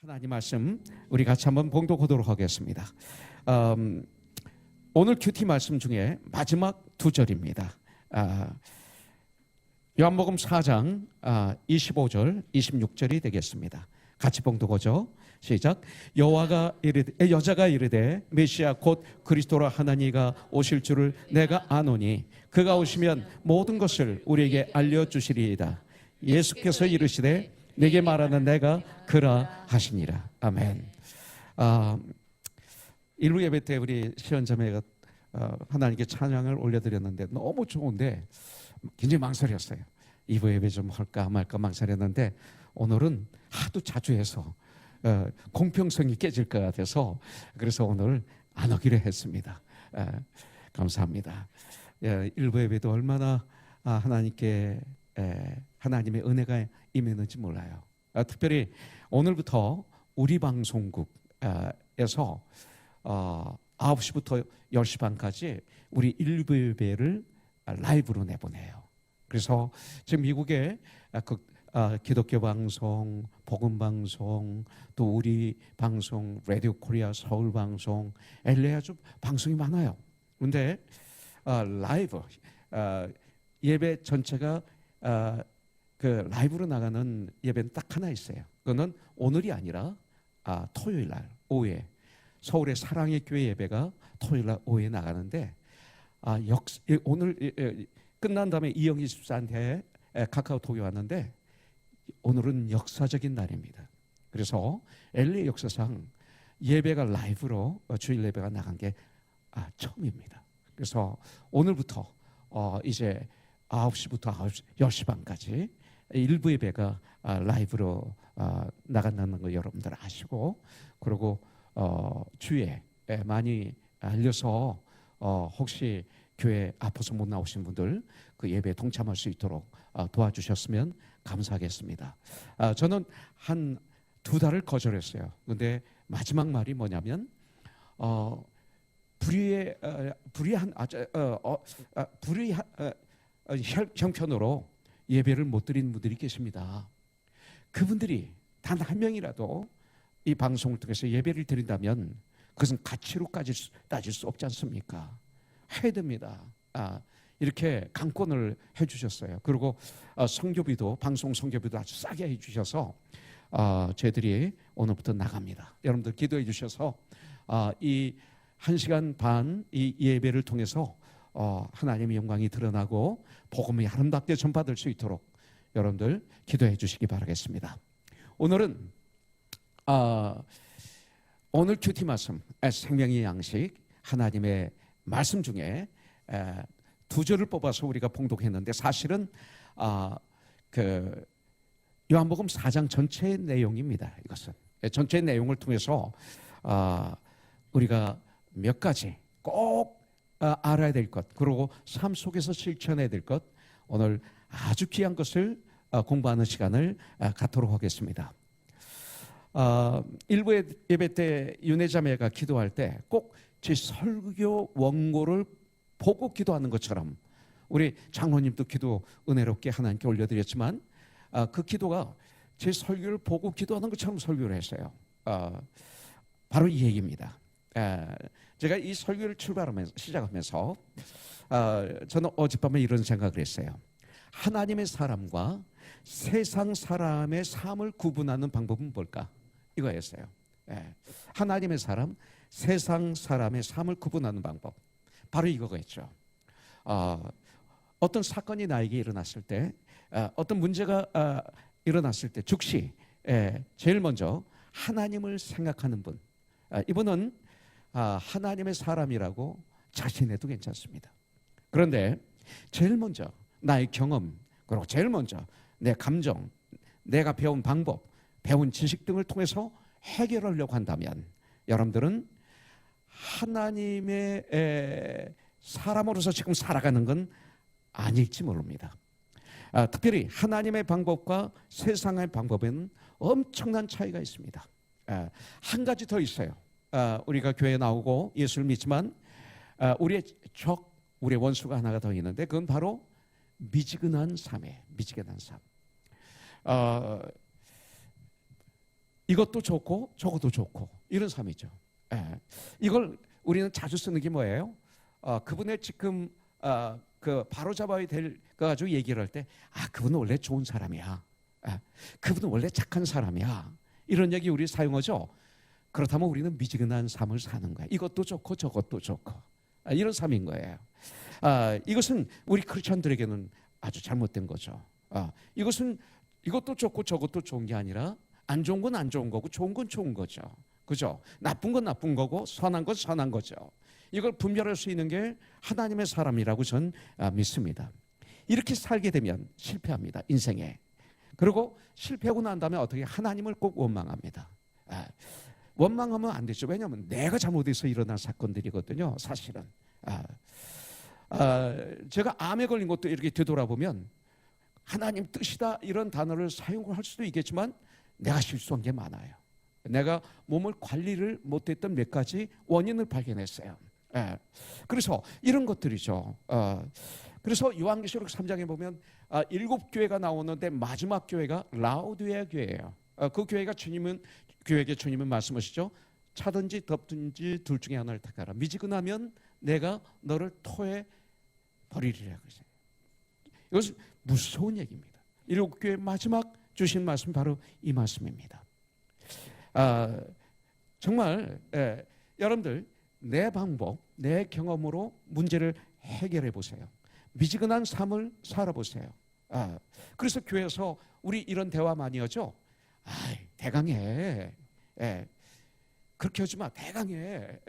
하나님 말씀 우리 같이 한번 봉독하도록 하겠습니다. 오늘 큐티 말씀 중에 마지막 두 절입니다. 요한복음 4장 25절 26절이 되겠습니다. 같이 봉독하죠. 시작. 여자가 이르되 메시아 곧 그리스도라 하나니가 오실 줄을 내가 아노니 그가 오시면 모든 것을 우리에게 알려주시리이다. 예수께서 이르시되 내게 말하는 내가 그라 하시니라. 아멘. 일부 예배 때 우리 시연자매가 하나님께 찬양을 올려드렸는데 너무 좋은데 굉장히 망설였어요. 2부 예배 좀 할까 말까 망설였는데 오늘은 하도 자주 해서 공평성이 깨질 것 같아서 그래서 오늘 안 하기로 했습니다. 감사합니다. 1부 예배도 얼마나 하나님께 하나님의 은혜가 임했는지 몰라요. 특별히 오늘부터 우리 방송국에서 9시부터 10시 반까지 우리 1부 예배를 라이브로 내보내요. 그래서 지금 미국에 기독교 방송, 복음 방송, 또 우리 방송, 라디오 코리아 서울 방송, LA 아주 방송이 많아요. 그런데 라이브 예배 전체가 그 라이브로 나가는 예배는 딱 하나 있어요. 그거는 오늘이 아니라 토요일 날 오후에 서울의 사랑의 교회 예배가 토요일 날 오후에 나가는데 오늘 끝난 다음에 이영희 집사한테 카카오톡이 왔는데 오늘은 역사적인 날입니다. 그래서 LA 역사상 예배가 라이브로 주일 예배가 나간 게 처음입니다. 그래서 오늘부터 이제 9시부터 10시 반까지 일부 예배가 라이브로 나간다는 거 여러분들 아시고, 그리고 주에 많이 알려서 혹시 교회 아파서 못 나오신 분들 그 예배에 동참할 수 있도록 도와주셨으면 감사하겠습니다. 저는 한 2달을 거절했어요. 근데 마지막 말이 뭐냐면 불의한 형편으로 예배를 못 드린 분들이 계십니다. 그분들이 단 한 명이라도 이 방송을 통해서 예배를 드린다면 그것은 가치로까지 따질 수 없지 않습니까? 해야 됩니다. 이렇게 강권을 해주셨어요. 그리고 선교비도 방송 선교비도 아주 싸게 해주셔서 저희들이 오늘부터 나갑니다. 여러분들 기도해 주셔서 이 1시간 반 이 예배를 통해서 하나님의 영광이 드러나고 복음이 아름답게 전파될 수 있도록 여러분들 기도해 주시기 바라겠습니다. 오늘은 오늘 큐티 말씀 생명의 양식 하나님의 말씀 중에 두 절을 뽑아서 우리가 봉독했는데 사실은 그 요한복음 4장 전체의 내용입니다. 이것은 전체의 내용을 통해서 우리가 몇 가지 꼭 알아야 될 것, 그리고 삶 속에서 실천해야 될 것, 오늘 아주 귀한 것을 공부하는 시간을 갖도록 하겠습니다. 일부 예배 때 윤혜자매가 기도할 때 꼭 제 설교 원고를 보고 기도하는 것처럼 우리 장로님도 기도 은혜롭게 하나님께 올려드렸지만 그 기도가 제 설교를 보고 기도하는 것처럼 설교를 했어요. 바로 이 얘기입니다. 제가 이 설교를 시작하면서 저는 어젯밤에 이런 생각을 했어요. 하나님의 사람과 세상 사람의 삶을 구분하는 방법은 뭘까? 이거였어요. 하나님의 사람, 세상 사람의 삶을 구분하는 방법, 바로 이거겠죠. 어떤 사건이 나에게 일어났을 때, 어떤 문제가 일어났을 때 즉시 제일 먼저 하나님을 생각하는 분, 이분은 하나님의 사람이라고 자신해도 괜찮습니다. 그런데 제일 먼저 나의 경험, 그리고 제일 먼저 내 감정, 내가 배운 방법, 배운 지식 등을 통해서 해결하려고 한다면 여러분들은 하나님의 사람으로서 지금 살아가는 건 아닐지 모릅니다. 특별히 하나님의 방법과 세상의 방법에는 엄청난 차이가 있습니다. 한 가지 더 있어요. 우리가 교회에 나오고 예수를 믿지만 우리의 우리의 원수가 하나가 더 있는데 그건 바로 미지근한 삶이에요. 미지근한 삶. 이것도 좋고 저것도 좋고 이런 삶이죠. 예. 이걸 우리는 자주 쓰는 게 뭐예요? 그분의 지금 그 바로 잡아야 될 거 가지고 얘기를 할 때, 그분은 원래 좋은 사람이야. 그분은 원래 착한 사람이야. 이런 얘기 우리 사용하죠. 그렇다면 우리는 미지근한 삶을 사는 거야. 이것도 좋고 저것도 좋고 이런 삶인 거예요. 이것은 우리 크리스천들에게는 아주 잘못된 거죠. 이것은 이것도 좋고 저것도 좋은 게 아니라 안 좋은 건 안 좋은 거고 좋은 건 좋은 거죠. 그죠? 나쁜 건 나쁜 거고 선한 건 선한 거죠. 이걸 분별할 수 있는 게 하나님의 사람이라고 전 믿습니다. 이렇게 살게 되면 실패합니다, 인생에. 그리고 실패하고 난 다음에 어떻게 하나님을 꼭 원망합니다. 원망하면 안 되죠. 왜냐하면 내가 잘못해서 일어난 사건들이거든요, 사실은. 제가 암에 걸린 것도 이렇게 되돌아보면 하나님 뜻이다 이런 단어를 사용할 수도 있겠지만 내가 실수한 게 많아요. 내가 몸을 관리를 못했던 몇 가지 원인을 발견했어요. 그래서 이런 것들이죠. 그래서 요한계시록 3장에 보면 7교회가 나오는데 마지막 교회가 라오디게아 교회예요. 그 교회가 교회에게 주님은 말씀하시죠. 차든지 덥든지 둘 중에 하나를 택하라. 미지근하면 내가 너를 토해 버리리라 그러세요. 이것은 무서운 얘기입니다. 7교회 마지막 주신 말씀 바로 이 말씀입니다. 정말 여러분들 내 방법, 내 경험으로 문제를 해결해 보세요. 미지근한 삶을 살아보세요. 그래서 교회에서 우리 이런 대화 많이 하죠. 대강해. 그렇게 하지 마. 대강해.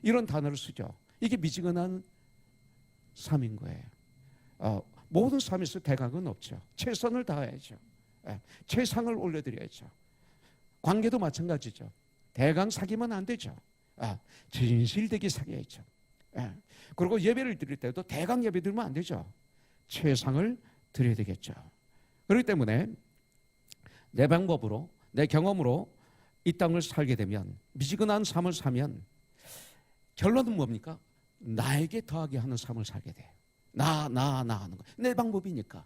이런 단어를 쓰죠. 이게 미지근한 삶인 거예요. 모든 삶에서 대강은 없죠. 최선을 다해야죠. 최상을 올려드려야죠. 관계도 마찬가지죠. 대강 사귀면 안 되죠. 진실되게 사귀어야죠. 그리고 예배를 드릴 때도 대강 예배 드리면 안 되죠. 최상을 드려야 되겠죠. 그렇기 때문에 내 방법으로, 내 경험으로 이 땅을 살게 되면, 미지근한 삶을 사면 결론은 뭡니까? 나에게 더하게 하는 삶을 살게 돼요. 나 하는 거. 내 방법이니까.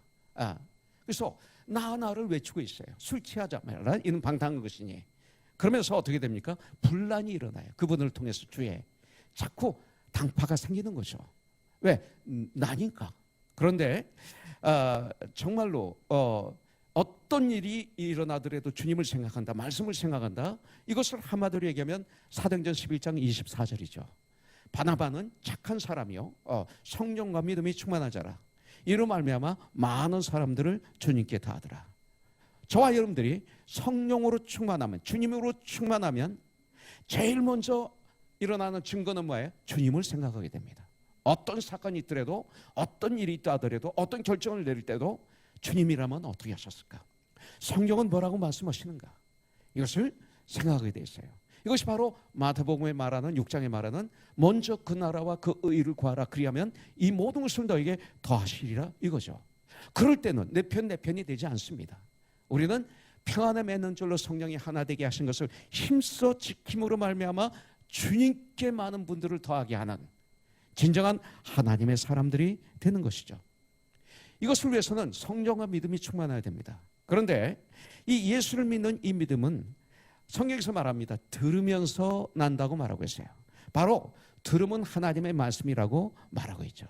그래서 나를 외치고 있어요. 술 취하자 말라. 이는 방탕한 것이니. 그러면서 어떻게 됩니까? 분란이 일어나요. 그분을 통해서 주에. 자꾸 당파가 생기는 거죠. 왜? 나니까. 그런데 정말로 어떤 일이 일어나더라도 주님을 생각한다, 말씀을 생각한다. 이것을 한마디로 얘기하면 사도행전 11장 24절이죠. 바나바는 착한 사람이요, 성령과 믿음이 충만한 자라. 이로 말미암아 많은 사람들을 주님께 다하더라. 저와 여러분들이 성령으로 충만하면, 주님으로 충만하면 제일 먼저 일어나는 증거는 뭐예요? 주님을 생각하게 됩니다. 어떤 사건이 있더라도, 어떤 일이 있다 하더라도, 어떤 결정을 내릴 때도 주님이라면 어떻게 하셨을까? 성경은 뭐라고 말씀하시는가? 이것을 생각하게 돼 있어요. 이것이 바로 마태복음에 말하는 6장에 말하는 먼저 그 나라와 그 의를 구하라. 그리하면 이 모든 것을 너에게 더하시리라 이거죠. 그럴 때는 내 편이 되지 않습니다. 우리는 평안에 맺는 줄로 성령이 하나 되게 하신 것을 힘써 지킴으로 말미암아 주님께 많은 분들을 더하게 하는 진정한 하나님의 사람들이 되는 것이죠. 이것을 위해서는 성령과 믿음이 충만해야 됩니다. 그런데 이 예수를 믿는 이 믿음은 성경에서 말합니다. 들으면서 난다고 말하고 있어요. 바로 들음은 하나님의 말씀이라고 말하고 있죠.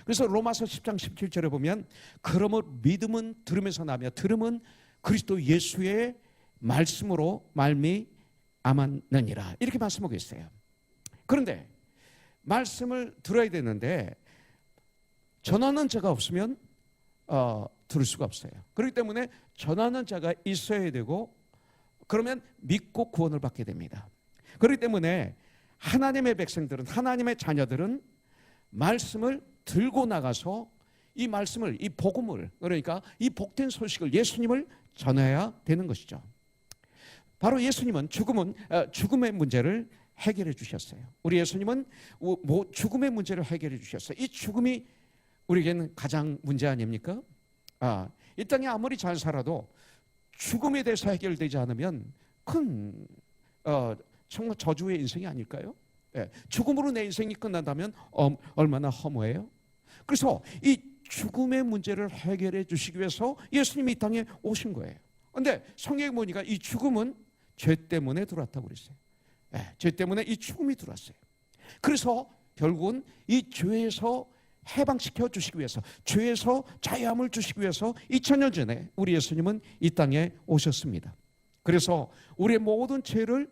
그래서 로마서 10장 17절에 보면 그러므로 믿음은 들으면서 나며 들음은 그리스도 예수의 말씀으로 말미암았느니라 이렇게 말씀하고 있어요. 그런데 말씀을 들어야 되는데 전하는 자가 없으면 들을 수가 없어요. 그렇기 때문에 전하는 자가 있어야 되고 그러면 믿고 구원을 받게 됩니다. 그렇기 때문에 하나님의 백성들은, 하나님의 자녀들은 말씀을 들고 나가서 이 말씀을, 이 복음을, 그러니까 이 복된 소식을, 예수님을 전해야 되는 것이죠. 바로 예수님은 죽음의 문제를 해결해 주셨어요. 우리 예수님은 죽음의 문제를 해결해 주셨어요. 이 죽음이 우리에게는 가장 문제 아닙니까? 이 땅에 아무리 잘 살아도 죽음에 대해서 해결되지 않으면 큰 정말 저주의 인생이 아닐까요? 죽음으로 내 인생이 끝난다면 얼마나 허무해요? 그래서 이 죽음의 문제를 해결해 주시기 위해서 예수님이 이 땅에 오신 거예요. 그런데 성경에 보니까 이 죽음은 죄 때문에 들어왔다고 그랬어요. 죄 때문에 이 죽음이 들어왔어요. 그래서 결국은 이 죄에서 해방시켜 주시기 위해서, 죄에서 자유함을 주시기 위해서 2000년 전에 우리 예수님은 이 땅에 오셨습니다. 그래서 우리의 모든 죄를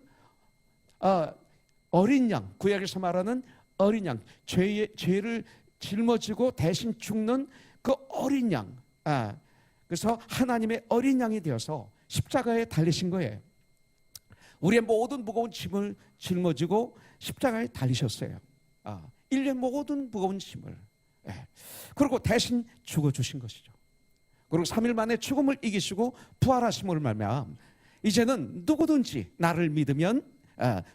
어린 양, 구약에서 말하는 어린 양, 죄를 짊어지고 대신 죽는 그 어린 양, 그래서 하나님의 어린 양이 되어서 십자가에 달리신 거예요. 우리의 모든 무거운 짐을 짊어지고 십자가에 달리셨어요. 인류의 모든 무거운 짐을. 그리고 대신 죽어주신 것이죠. 그리고 3일 만에 죽음을 이기시고 부활하심을 말미암아 이제는 누구든지 나를 믿으면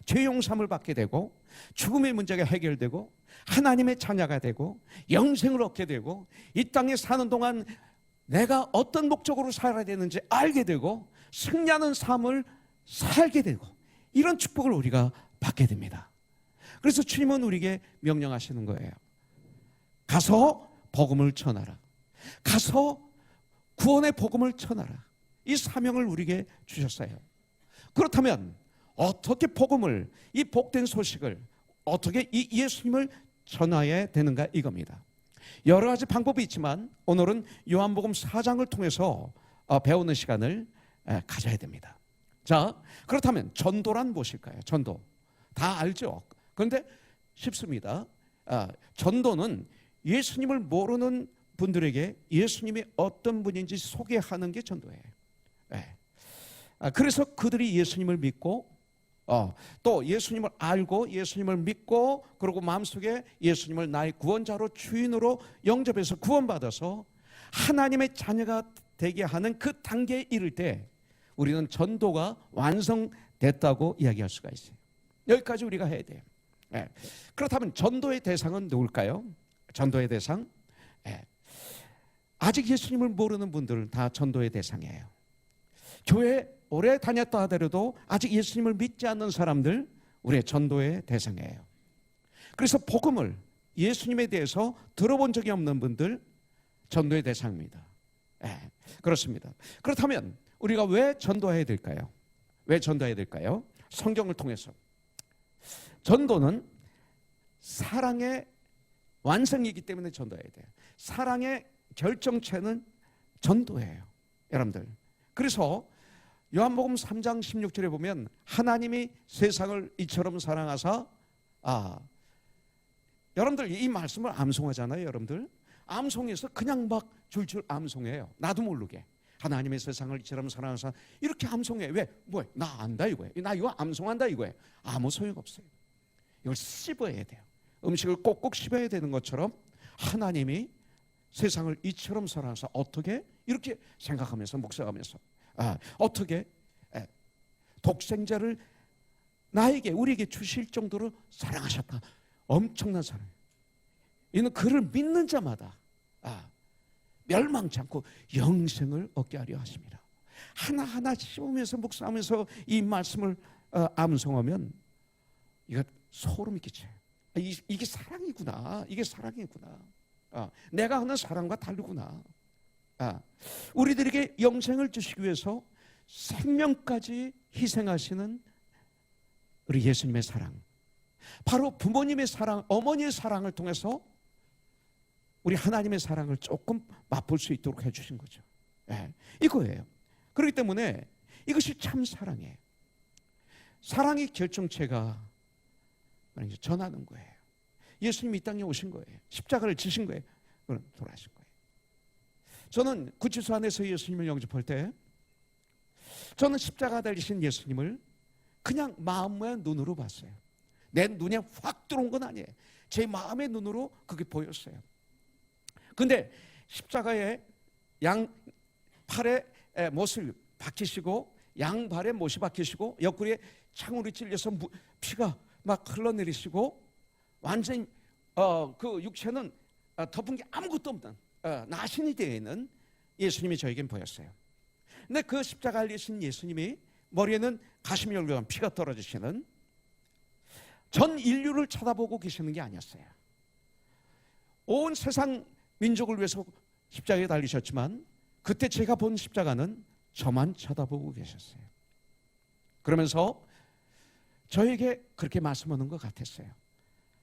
죄 용서함을 받게 되고 죽음의 문제가 해결되고 하나님의 자녀가 되고 영생을 얻게 되고 이 땅에 사는 동안 내가 어떤 목적으로 살아야 되는지 알게 되고 승리하는 삶을 살게 되고 이런 축복을 우리가 받게 됩니다. 그래서 주님은 우리에게 명령하시는 거예요. 가서 복음을 전하라. 가서 구원의 복음을 전하라. 이 사명을 우리에게 주셨어요. 그렇다면 어떻게 복음을, 이 복된 소식을 어떻게 이 예수님을 전해야 되는가 이겁니다. 여러 가지 방법이 있지만 오늘은 요한복음 4장을 통해서 배우는 시간을 가져야 됩니다. 자, 그렇다면 전도란 무엇일까요? 전도 다 알죠? 그런데 쉽습니다. 전도는 예수님을 모르는 분들에게 예수님이 어떤 분인지 소개하는 게 전도예요. 그래서 그들이 예수님을 믿고 또 예수님을 알고 예수님을 믿고 그리고 마음속에 예수님을 나의 구원자로 주인으로 영접해서 구원받아서 하나님의 자녀가 되게 하는 그 단계에 이를 때 우리는 전도가 완성됐다고 이야기할 수가 있어요. 여기까지 우리가 해야 돼요. 그렇다면 전도의 대상은 누굴까요? 전도의 대상? 아직 예수님을 모르는 분들은 다 전도의 대상이에요. 교회 오래 다녔다 하더라도 아직 예수님을 믿지 않는 사람들 우리의 전도의 대상이에요. 그래서 복음을 예수님에 대해서 들어본 적이 없는 분들 전도의 대상입니다. 그렇습니다. 그렇다면 우리가 왜 전도해야 될까요? 왜 전도해야 될까요? 성경을 통해서. 전도는 사랑의 완성이기 때문에 전도해야 돼요. 사랑의 결정체는 전도예요. 여러분들. 그래서 요한복음 3장 16절에 보면 하나님이 세상을 이처럼 사랑하사 여러분들 이 말씀을 암송하잖아요. 여러분들 암송해서 그냥 막 줄줄 암송해요. 나도 모르게 하나님의 세상을 이처럼 사랑하사 이렇게 암송해. 왜? 뭐야? 나 안다 이거예요. 나 이거 암송한다 이거예요. 아무 소용없어요. 이걸 씹어야 돼요. 음식을 꼭꼭 씹어야 되는 것처럼 하나님이 세상을 이처럼 사랑하사 어떻게 이렇게 생각하면서 묵상하면서 어떻게 독생자를 나에게 우리에게 주실 정도로 사랑하셨다. 엄청난 사랑. 이는 그를 믿는 자마다 멸망치 않고 영생을 얻게 하려 하십니다. 하나하나 씹으면서 묵상하면서 이 말씀을 암송하면 이거 소름이 끼쳐요. 이게 사랑이구나. 이게 사랑이구나. 내가 하는 사랑과 다르구나. 우리들에게 영생을 주시기 위해서 생명까지 희생하시는 우리 예수님의 사랑, 바로 부모님의 사랑, 어머니의 사랑을 통해서 우리 하나님의 사랑을 조금 맛볼 수 있도록 해주신 거죠. 이거예요. 그렇기 때문에 이것이 참 사랑이에요. 사랑의 결정체가 전하는 거예요. 예수님이 이 땅에 오신 거예요. 십자가를 지신 거예요. 그럼 돌아가신 거예요. 저는 구치소 안에서 예수님을 영접할 때 저는 십자가 달리신 예수님을 그냥 마음의 눈으로 봤어요. 내 눈에 확 들어온 건 아니에요. 제 마음의 눈으로 그게 보였어요. 근데 십자가에 양팔에 못을 박히시고 양발에 못이 박히시고 옆구리에 창으로 찔려서 피가 막 흘러내리시고 완전히 그 육체는 덮은 게 아무것도 없는 나신이 되어 있는 예수님이 저에겐 보였어요. 근데 그 십자가를 지신 예수님이 머리에는 가시미 열려간 피가 떨어지시는 전 인류를 쳐다보고 계시는 게 아니었어요. 온 세상 민족을 위해서 십자가에 달리셨지만 그때 제가 본 십자가는 저만 쳐다보고 계셨어요. 그러면서 저에게 그렇게 말씀하는 것 같았어요.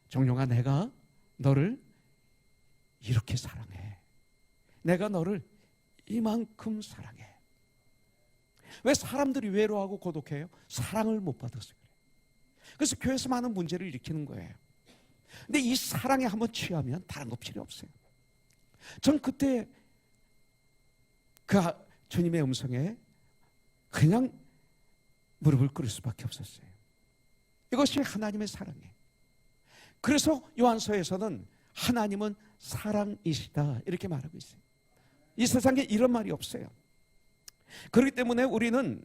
정용아, 내가 너를 이렇게 사랑해. 내가 너를 이만큼 사랑해. 왜 사람들이 외로워하고 고독해요? 사랑을 못 받아서 그래요. 그래서 교회에서 많은 문제를 일으키는 거예요. 근데 이 사랑에 한번 취하면 다른 거 필요 없어요. 전 그때 그 주님의 음성에 그냥 무릎을 꿇을 수밖에 없었어요. 이것이 하나님의 사랑이에요. 그래서 요한서에서는 하나님은 사랑이시다 이렇게 말하고 있어요. 이 세상에 이런 말이 없어요. 그렇기 때문에 우리는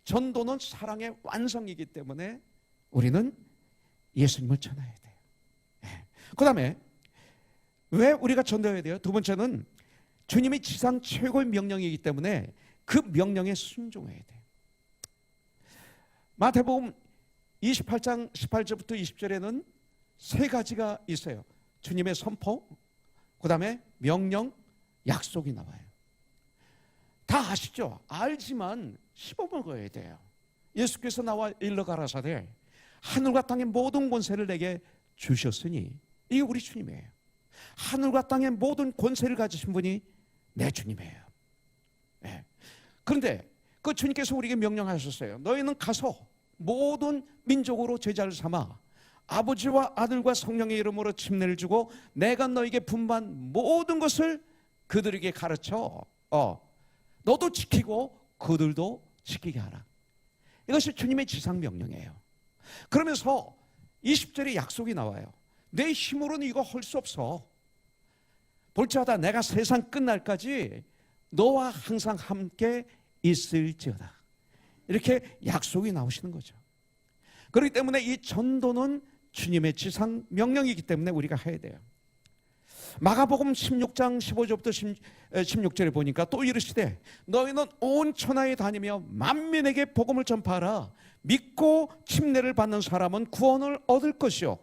전도는 사랑의 완성이기 때문에 우리는 예수님을 전해야 돼요. 그 다음에 왜 우리가 전도해야 돼요? 두 번째는 주님이 지상 최고의 명령이기 때문에 그 명령에 순종해야 돼요. 마태복음 28장 18절부터 20절에는 세 가지가 있어요. 주님의 선포, 그 다음에 명령, 약속이 나와요. 다 아시죠? 알지만 씹어먹어야 돼요. 예수께서 나와 일러 가라사대 하늘과 땅의 모든 권세를 내게 주셨으니, 이게 우리 주님이에요. 하늘과 땅의 모든 권세를 가지신 분이 내 주님이에요. 네. 그런데 그 주님께서 우리에게 명령하셨어요. 너희는 가서 모든 민족으로 제자를 삼아 아버지와 아들과 성령의 이름으로 침례를 주고 내가 너에게 분부한 모든 것을 그들에게 가르쳐 너도 지키고 그들도 지키게 하라. 이것이 주님의 지상 명령이에요. 그러면서 20절에 약속이 나와요. 내 힘으로는 이거 할 수 없어. 볼지어다 내가 세상 끝날까지 너와 항상 함께 있을지어다. 이렇게 약속이 나오시는 거죠. 그렇기 때문에 이 전도는 주님의 지상 명령이기 때문에 우리가 해야 돼요. 마가복음 16장 15절부터 16절에 보니까 또 이르시되 너희는 온 천하에 다니며 만민에게 복음을 전파하라. 믿고 침례를 받는 사람은 구원을 얻을 것이요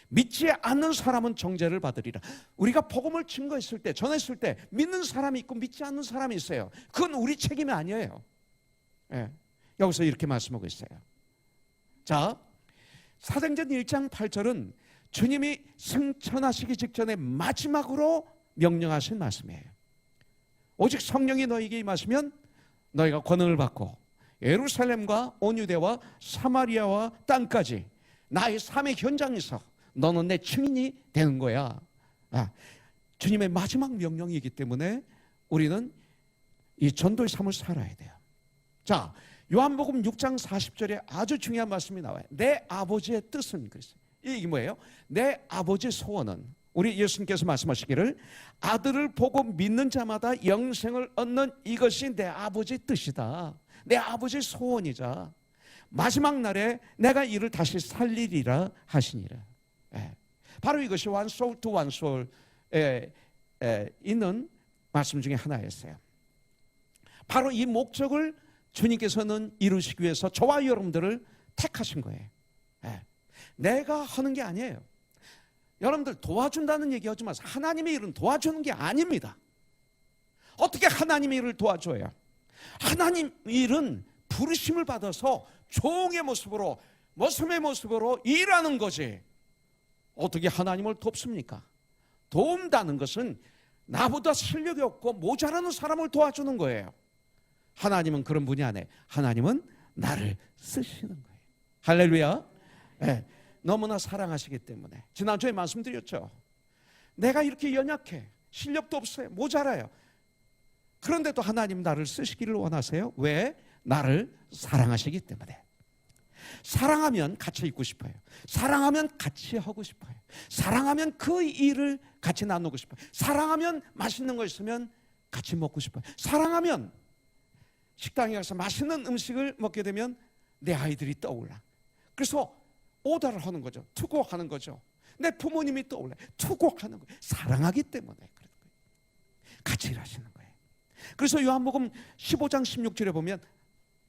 믿지 않는 사람은 정죄를 받으리라. 우리가 복음을 증거했을 때, 전했을 때 믿는 사람이 있고 믿지 않는 사람이 있어요. 그건 우리 책임이 아니에요. 예. 여기서 이렇게 말씀하고 있어요. 자, 사도행전 1장 8절은 주님이 승천하시기 직전에 마지막으로 명령하신 말씀이에요. 오직 성령이 너희에게 임하시면 너희가 권능을 받고 예루살렘과 온 유대와 사마리아와 땅까지 나의 삶의 현장에서 너는 내 증인이 되는 거야. 주님의 마지막 명령이기 때문에 우리는 이 전도의 삶을 살아야 돼요. 자, 요한복음 6장 40절에 아주 중요한 말씀이 나와요. 내 아버지의 뜻은 그랬어요. 이게 뭐예요? 내 아버지의 소원은, 우리 예수님께서 말씀하시기를 아들을 보고 믿는 자마다 영생을 얻는 이것이 내 아버지의 뜻이다. 내 아버지의 소원이자 마지막 날에 내가 이를 다시 살리리라 하시니라. 바로 이것이 one soul to one soul에 있는 말씀 중에 하나였어요. 바로 이 목적을 주님께서는 이루시기 위해서 저와 여러분들을 택하신 거예요. 내가 하는 게 아니에요. 여러분들 도와준다는 얘기 하지 마세요. 하나님의 일은 도와주는 게 아닙니다. 어떻게 하나님의 일을 도와줘요? 하나님 일은 부르심을 받아서 종의 모습으로, 모습의 모습으로 일하는 거지. 어떻게 하나님을 돕습니까? 도움다는 것은 나보다 실력이 없고 모자라는 사람을 도와주는 거예요. 하나님은 그런 분이 아니에요. 하나님은 나를 쓰시는 거예요. 할렐루야. 네, 너무나 사랑하시기 때문에. 지난주에 말씀드렸죠. 내가 이렇게 연약해, 실력도 없어요, 모자라요. 그런데도 하나님 나를 쓰시기를 원하세요. 왜? 나를 사랑하시기 때문에. 사랑하면 같이 있고 싶어요. 사랑하면 같이 하고 싶어요. 사랑하면 그 일을 같이 나누고 싶어요. 사랑하면 맛있는 거 있으면 같이 먹고 싶어요. 사랑하면 식당에 가서 맛있는 음식을 먹게 되면 내 아이들이 떠올라. 그래서 오더를 하는 거죠. 투고하는 거죠. 내 부모님이 떠올라. 투고하는 거예요. 사랑하기 때문에 그런 거예요. 같이 일하시는 거예요. 그래서 요한복음 15장 16절에 보면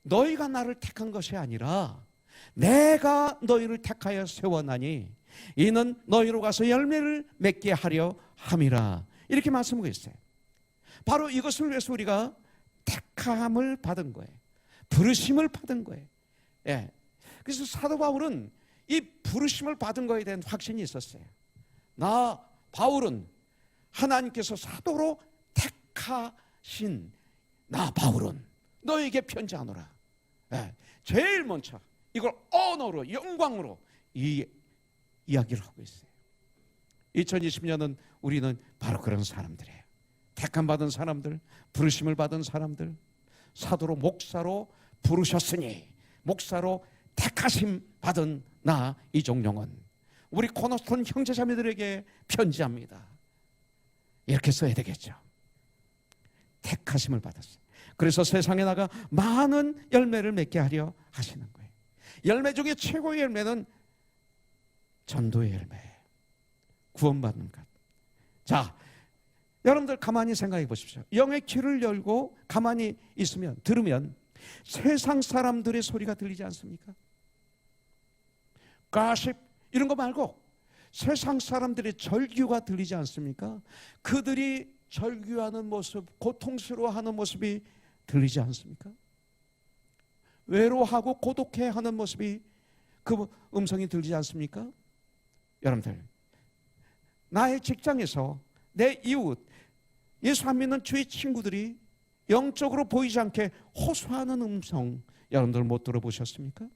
너희가 나를 택한 것이 아니라 내가 너희를 택하여 세워나니 이는 너희로 가서 열매를 맺게 하려 함이라. 이렇게 말씀하고 있어요. 바로 이것을 위해서 우리가 택함을 받은 거예요. 부르심을 받은 거예요. 예. 그래서 사도 바울은 이 부르심을 받은 거에 대한 확신이 있었어요. 나 바울은 하나님께서 사도로 택하신 나 바울은 너에게 편지하노라. 예. 제일 먼저 이걸 언어로 영광으로 이 이야기를 하고 있어요. 2020년은 우리는 바로 그런 사람들이에요. 택함 받은 사람들, 부르심을 받은 사람들, 사도로 목사로 부르셨으니 목사로 택하심 받은 나 이종용은 우리 코너스톤 형제자매들에게 편지합니다. 이렇게 써야 되겠죠. 택하심을 받았어요. 그래서 세상에 나가 많은 열매를 맺게 하려 하시는 거예요. 열매 중에 최고의 열매는 전도의 열매예요. 구원받는 것. 자, 여러분들 가만히 생각해 보십시오. 영의 귀를 열고 가만히 있으면, 들으면 세상 사람들의 소리가 들리지 않습니까? 가십 이런 거 말고 세상 사람들의 절규가 들리지 않습니까? 그들이 절규하는 모습, 고통스러워하는 모습이 들리지 않습니까? 외로워하고 고독해하는 모습이 그 음성이 들리지 않습니까? 여러분들, 나의 직장에서 내 이웃, 예수 안 믿는 주의 친구들이 영적으로 보이지 않게 호소하는 음성 여러분들 못 들어보셨습니까?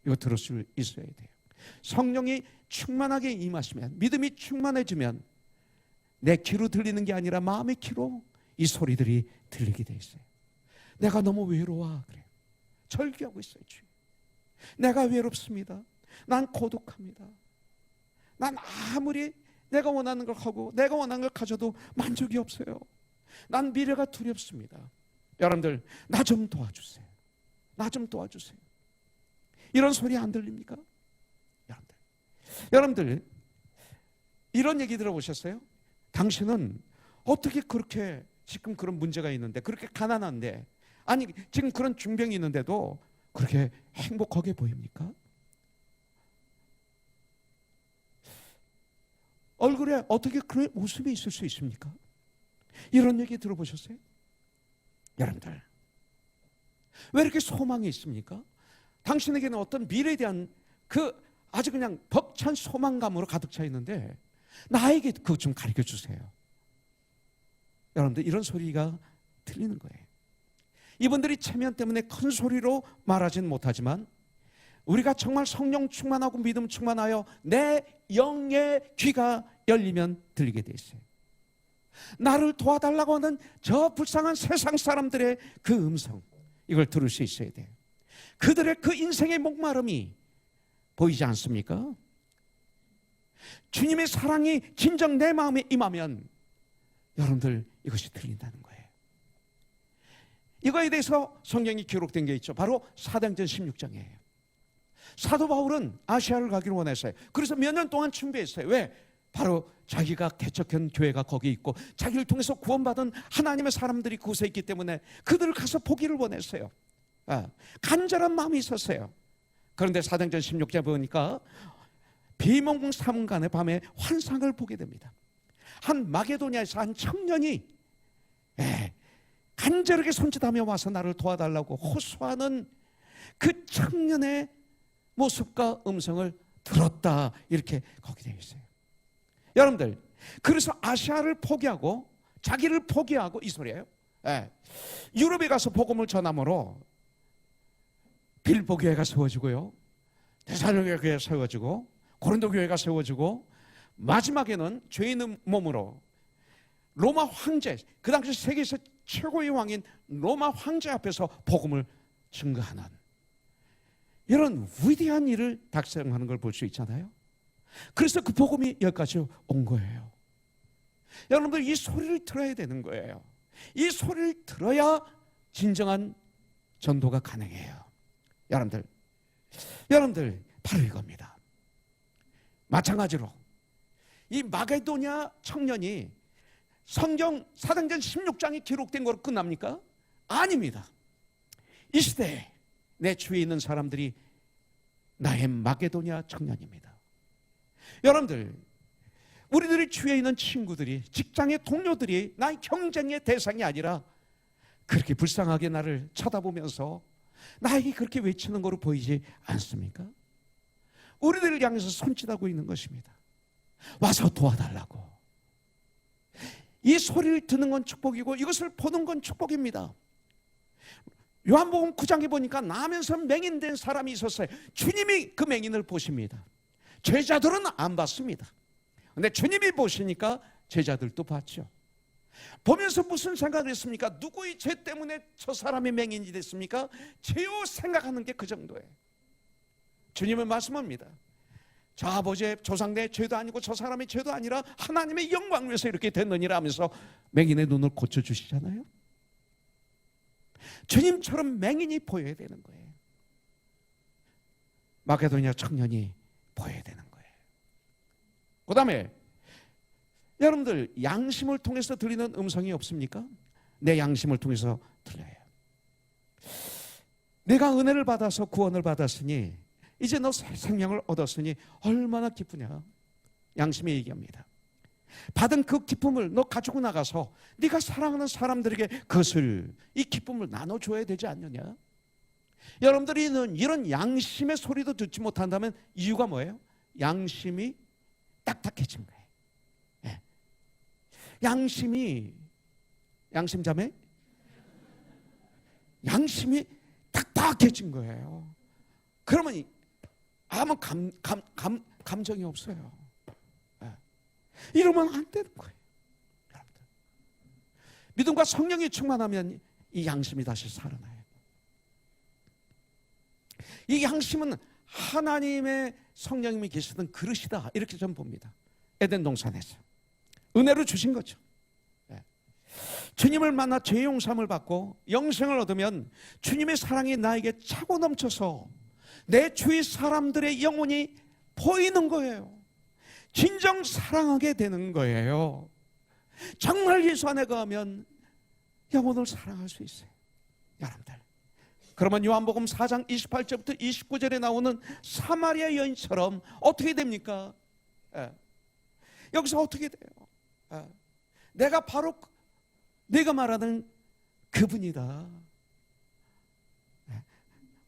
이거 들을 수 있어야 돼요. 성령이 충만하게 임하시면, 믿음이 충만해지면 내 귀로 들리는 게 아니라 마음의 귀로 이 소리들이 들리게 돼 있어요. 내가 너무 외로워 그래요. 절규하고 있어요. 주님. 내가 외롭습니다. 난 고독합니다. 난 아무리 내가 원하는 걸 하고 내가 원하는 걸 가져도 만족이 없어요. 난 미래가 두렵습니다. 여러분들, 나 좀 도와주세요. 나 좀 도와주세요. 이런 소리 안 들립니까? 여러분들 이런 얘기 들어보셨어요? 당신은 어떻게 그렇게 지금 그런 문제가 있는데, 그렇게 가난한데, 아니 지금 그런 중병이 있는데도 그렇게 행복하게 보입니까? 얼굴에 어떻게 그런 웃음이 있을 수 있습니까? 이런 얘기 들어보셨어요? 여러분들, 왜 이렇게 소망이 있습니까? 당신에게는 어떤 미래에 대한 그 아주 그냥 벅찬 소망감으로 가득 차 있는데 나에게 그거 좀 가르쳐 주세요. 여러분들, 이런 소리가 들리는 거예요. 이분들이 체면 때문에 큰 소리로 말하진 못하지만 우리가 정말 성령 충만하고 믿음 충만하여 내 영의 귀가 열리면 들리게 돼 있어요. 나를 도와달라고 하는 저 불쌍한 세상 사람들의 그 음성, 이걸 들을 수 있어야 돼요. 그들의 그 인생의 목마름이 보이지 않습니까? 주님의 사랑이 진정 내 마음에 임하면 여러분들 이것이 들린다는 거예요. 이거에 대해서 성경이 기록된 게 있죠. 바로 사도행전 16장이에요. 사도 바울은 아시아를 가기를 원했어요. 그래서 몇 년 동안 준비했어요. 왜? 바로 자기가 개척한 교회가 거기 있고 자기를 통해서 구원받은 하나님의 사람들이 그곳에 있기 때문에 그들을 가서 보기를 원했어요. 간절한 마음이 있었어요. 그런데 사도행전 16장 보니까 비몽사몽간의 밤에 환상을 보게 됩니다. 한 마게도냐에서 한 청년이 간절하게 손짓하며 와서 나를 도와달라고 호소하는 그 청년의 모습과 음성을 들었다, 이렇게 거기 되어 있어요. 여러분들, 그래서 아시아를 포기하고 자기를 포기하고, 이 소리예요. 유럽에 가서 복음을 전함으로 빌보 교회가 세워지고요, 데살로니가 교회가 세워지고, 고린도 교회가 세워지고, 마지막에는 죄인의 몸으로 로마 황제, 그 당시 세계에서 최고의 왕인 로마 황제 앞에서 복음을 증거하는 이런 위대한 일을 달성하는 걸 볼 수 있잖아요. 그래서 그 복음이 여기까지 온 거예요. 여러분들, 이 소리를 들어야 되는 거예요. 이 소리를 들어야 진정한 전도가 가능해요. 여러분들 바로 이겁니다. 마찬가지로 이 마게도냐 청년이 성경 사도행전 16장이 기록된 거로 끝납니까? 아닙니다. 이 시대에 내 주위에 있는 사람들이 나의 마게도냐 청년입니다. 여러분들, 우리들이 주위에 있는 친구들이, 직장의 동료들이 나의 경쟁의 대상이 아니라 그렇게 불쌍하게 나를 쳐다보면서 나에게 그렇게 외치는 거로 보이지 않습니까? 우리들을 향해서 손짓하고 있는 것입니다. 와서 도와달라고. 이 소리를 듣는 건 축복이고 이것을 보는 건 축복입니다. 요한복음 9장에 보니까 나면서 맹인된 사람이 있었어요. 주님이 그 맹인을 보십니다. 제자들은 안 봤습니다. 근데 주님이 보시니까 제자들도 봤죠. 보면서 무슨 생각을 했습니까? 누구의 죄 때문에 저 사람이 맹인이 됐습니까? 죄요 생각하는 게 그 정도예요. 주님은 말씀합니다. 저 아버지의 조상의 죄도 아니고 저 사람의 죄도 아니라 하나님의 영광을 위해서 이렇게 됐느니라 하면서 맹인의 눈을 고쳐주시잖아요. 주님처럼 맹인이 보여야 되는 거예요. 마게도냐 청년이 보여야 되는 거예요. 그 다음에 여러분들 양심을 통해서 들리는 음성이 없습니까? 내 양심을 통해서 들려요. 내가 은혜를 받아서 구원을 받았으니 이제 너 새 생명을 얻었으니 얼마나 기쁘냐. 양심이 얘기합니다. 받은 그 기쁨을 너 가지고 나가서 네가 사랑하는 사람들에게 그것을, 이 기쁨을 나눠줘야 되지 않느냐. 여러분들이 이런 양심의 소리도 듣지 못한다면 이유가 뭐예요? 양심이 딱딱해진 거예요. 네. 양심자매? 양심이 딱딱해진 거예요. 그러면 아무 감정이 없어요. 네. 이러면 안 되는 거예요. 여러분들. 믿음과 성령이 충만하면 이 양심이 다시 살아나요. 이 양심은 하나님의 성령님이 계시던 그릇이다, 이렇게 저는 봅니다. 에덴 동산에서 은혜로 주신 거죠. 네. 주님을 만나 죄 용서함을 받고 영생을 얻으면 주님의 사랑이 나에게 차고 넘쳐서 내 주위 사람들의 영혼이 보이는 거예요. 진정 사랑하게 되는 거예요. 정말 예수 안에 거하면 영혼을 사랑할 수 있어요. 여러분들, 그러면 요한복음 4장 28절부터 29절에 나오는 사마리아 여인처럼 어떻게 됩니까? 여기서 어떻게 돼요? 내가 바로 내가 말하는 그분이다.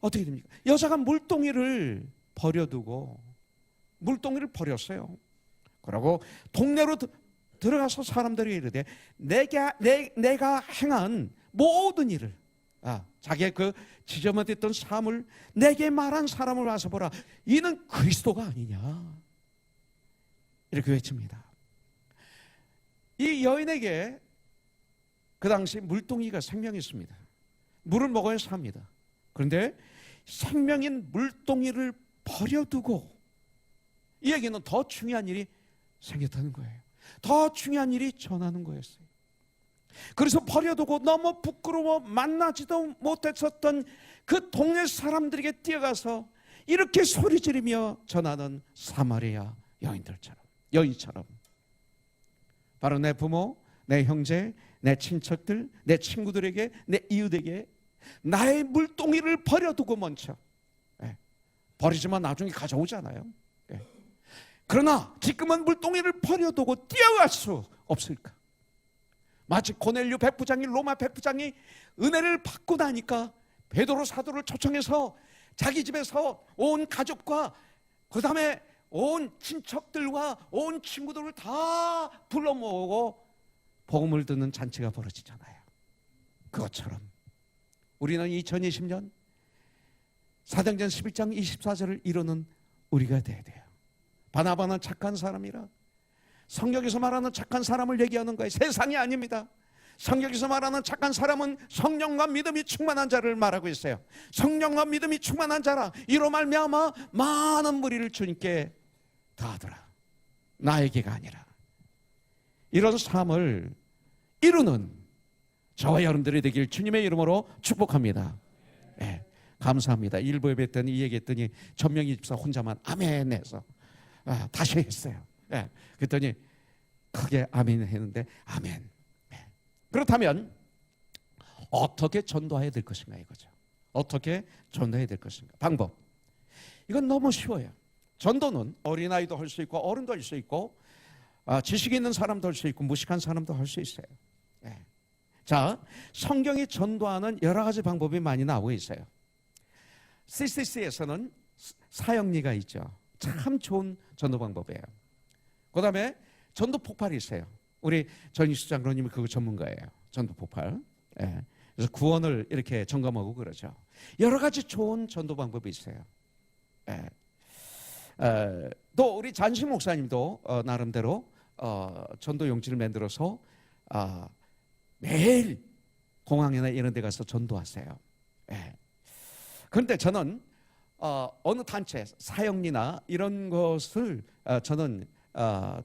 어떻게 됩니까? 여자가 물동이를 버려두고, 물동이를 버렸어요. 그러고 동네로 들어가서 사람들이 이르되 내가 행한 모든 일을, 자기의 그 지저분했던 삶을 내게 말한 사람을 와서 보라. 이는 그리스도가 아니냐, 이렇게 외칩니다. 이 여인에게 그 당시 물동이가 생명이었습니다. 물을 먹어야 삽니다. 그런데 생명인 물동이를 버려두고, 이 얘기는 더 중요한 일이 생겼다는 거예요. 더 중요한 일이 전하는 거였어요. 그래서 버려두고 너무 부끄러워 만나지도 못했었던 그 동네 사람들에게 뛰어가서 이렇게 소리 지르며 전하는 사마리아 여인처럼 바로 내 부모, 내 형제, 내 친척들, 내 친구들에게, 내 이웃에게 나의 물동이를 버려두고 먼저, 버리지만 나중에 가져오잖아요. 그러나 지금은 물동이를 버려두고 뛰어갈 수 없을까? 마치 고넬료 백부장이, 로마 백부장이 은혜를 받고 나니까 베드로 사도를 초청해서 자기 집에서 온 가족과 그 다음에 온 친척들과 온 친구들을 다 불러 모으고 복음을 듣는 잔치가 벌어지잖아요. 그것처럼 우리는 2020년 사도행전 11장 24절을 이루는 우리가 돼야 돼요. 바나바는 착한 사람이라, 성경에서 말하는 착한 사람을 얘기하는 거예요. 세상이 아닙니다. 성경에서 말하는 착한 사람은 성령과 믿음이 충만한 자를 말하고 있어요. 성령과 믿음이 충만한 자라, 이로 말미암아 많은 무리를 주님께 다하더라. 나에게가 아니라. 이런 삶을 이루는 저와 여러분들이 되길 주님의 이름으로 축복합니다. 감사합니다. 일부 예배 때는 이 얘기했더니 전명희 집사 혼자만 아멘 해서 다시 했어요. 그랬더니 크게 아멘 했는데, 아멘. 그렇다면 어떻게 전도해야 될 것인가 이거죠. 어떻게 전도해야 될 것인가. 방법, 이건 너무 쉬워요. 전도는 어린아이도 할 수 있고 어른도 할 수 있고 지식 있는 사람도 할 수 있고 무식한 사람도 할 수 있어요. 자, 성경이 전도하는 여러 가지 방법이 많이 나오고 있어요. CCC에서는 사형리가 있죠. 참 좋은 전도 방법이에요. 그 다음에 전도 폭발이 있어요. 우리 전희수 장로님이 그거 전문가예요. 전도 폭발. 예. 그래서 구원을 이렇게 점검하고 그러죠. 여러 가지 좋은 전도 방법이 있어요. 예. 또 우리 잔심 목사님도 나름대로 전도 용지를 만들어서 매일 공항이나 이런 데 가서 전도하세요. 예. 그런데 저는 어느 단체, 사형리나 이런 것을 저는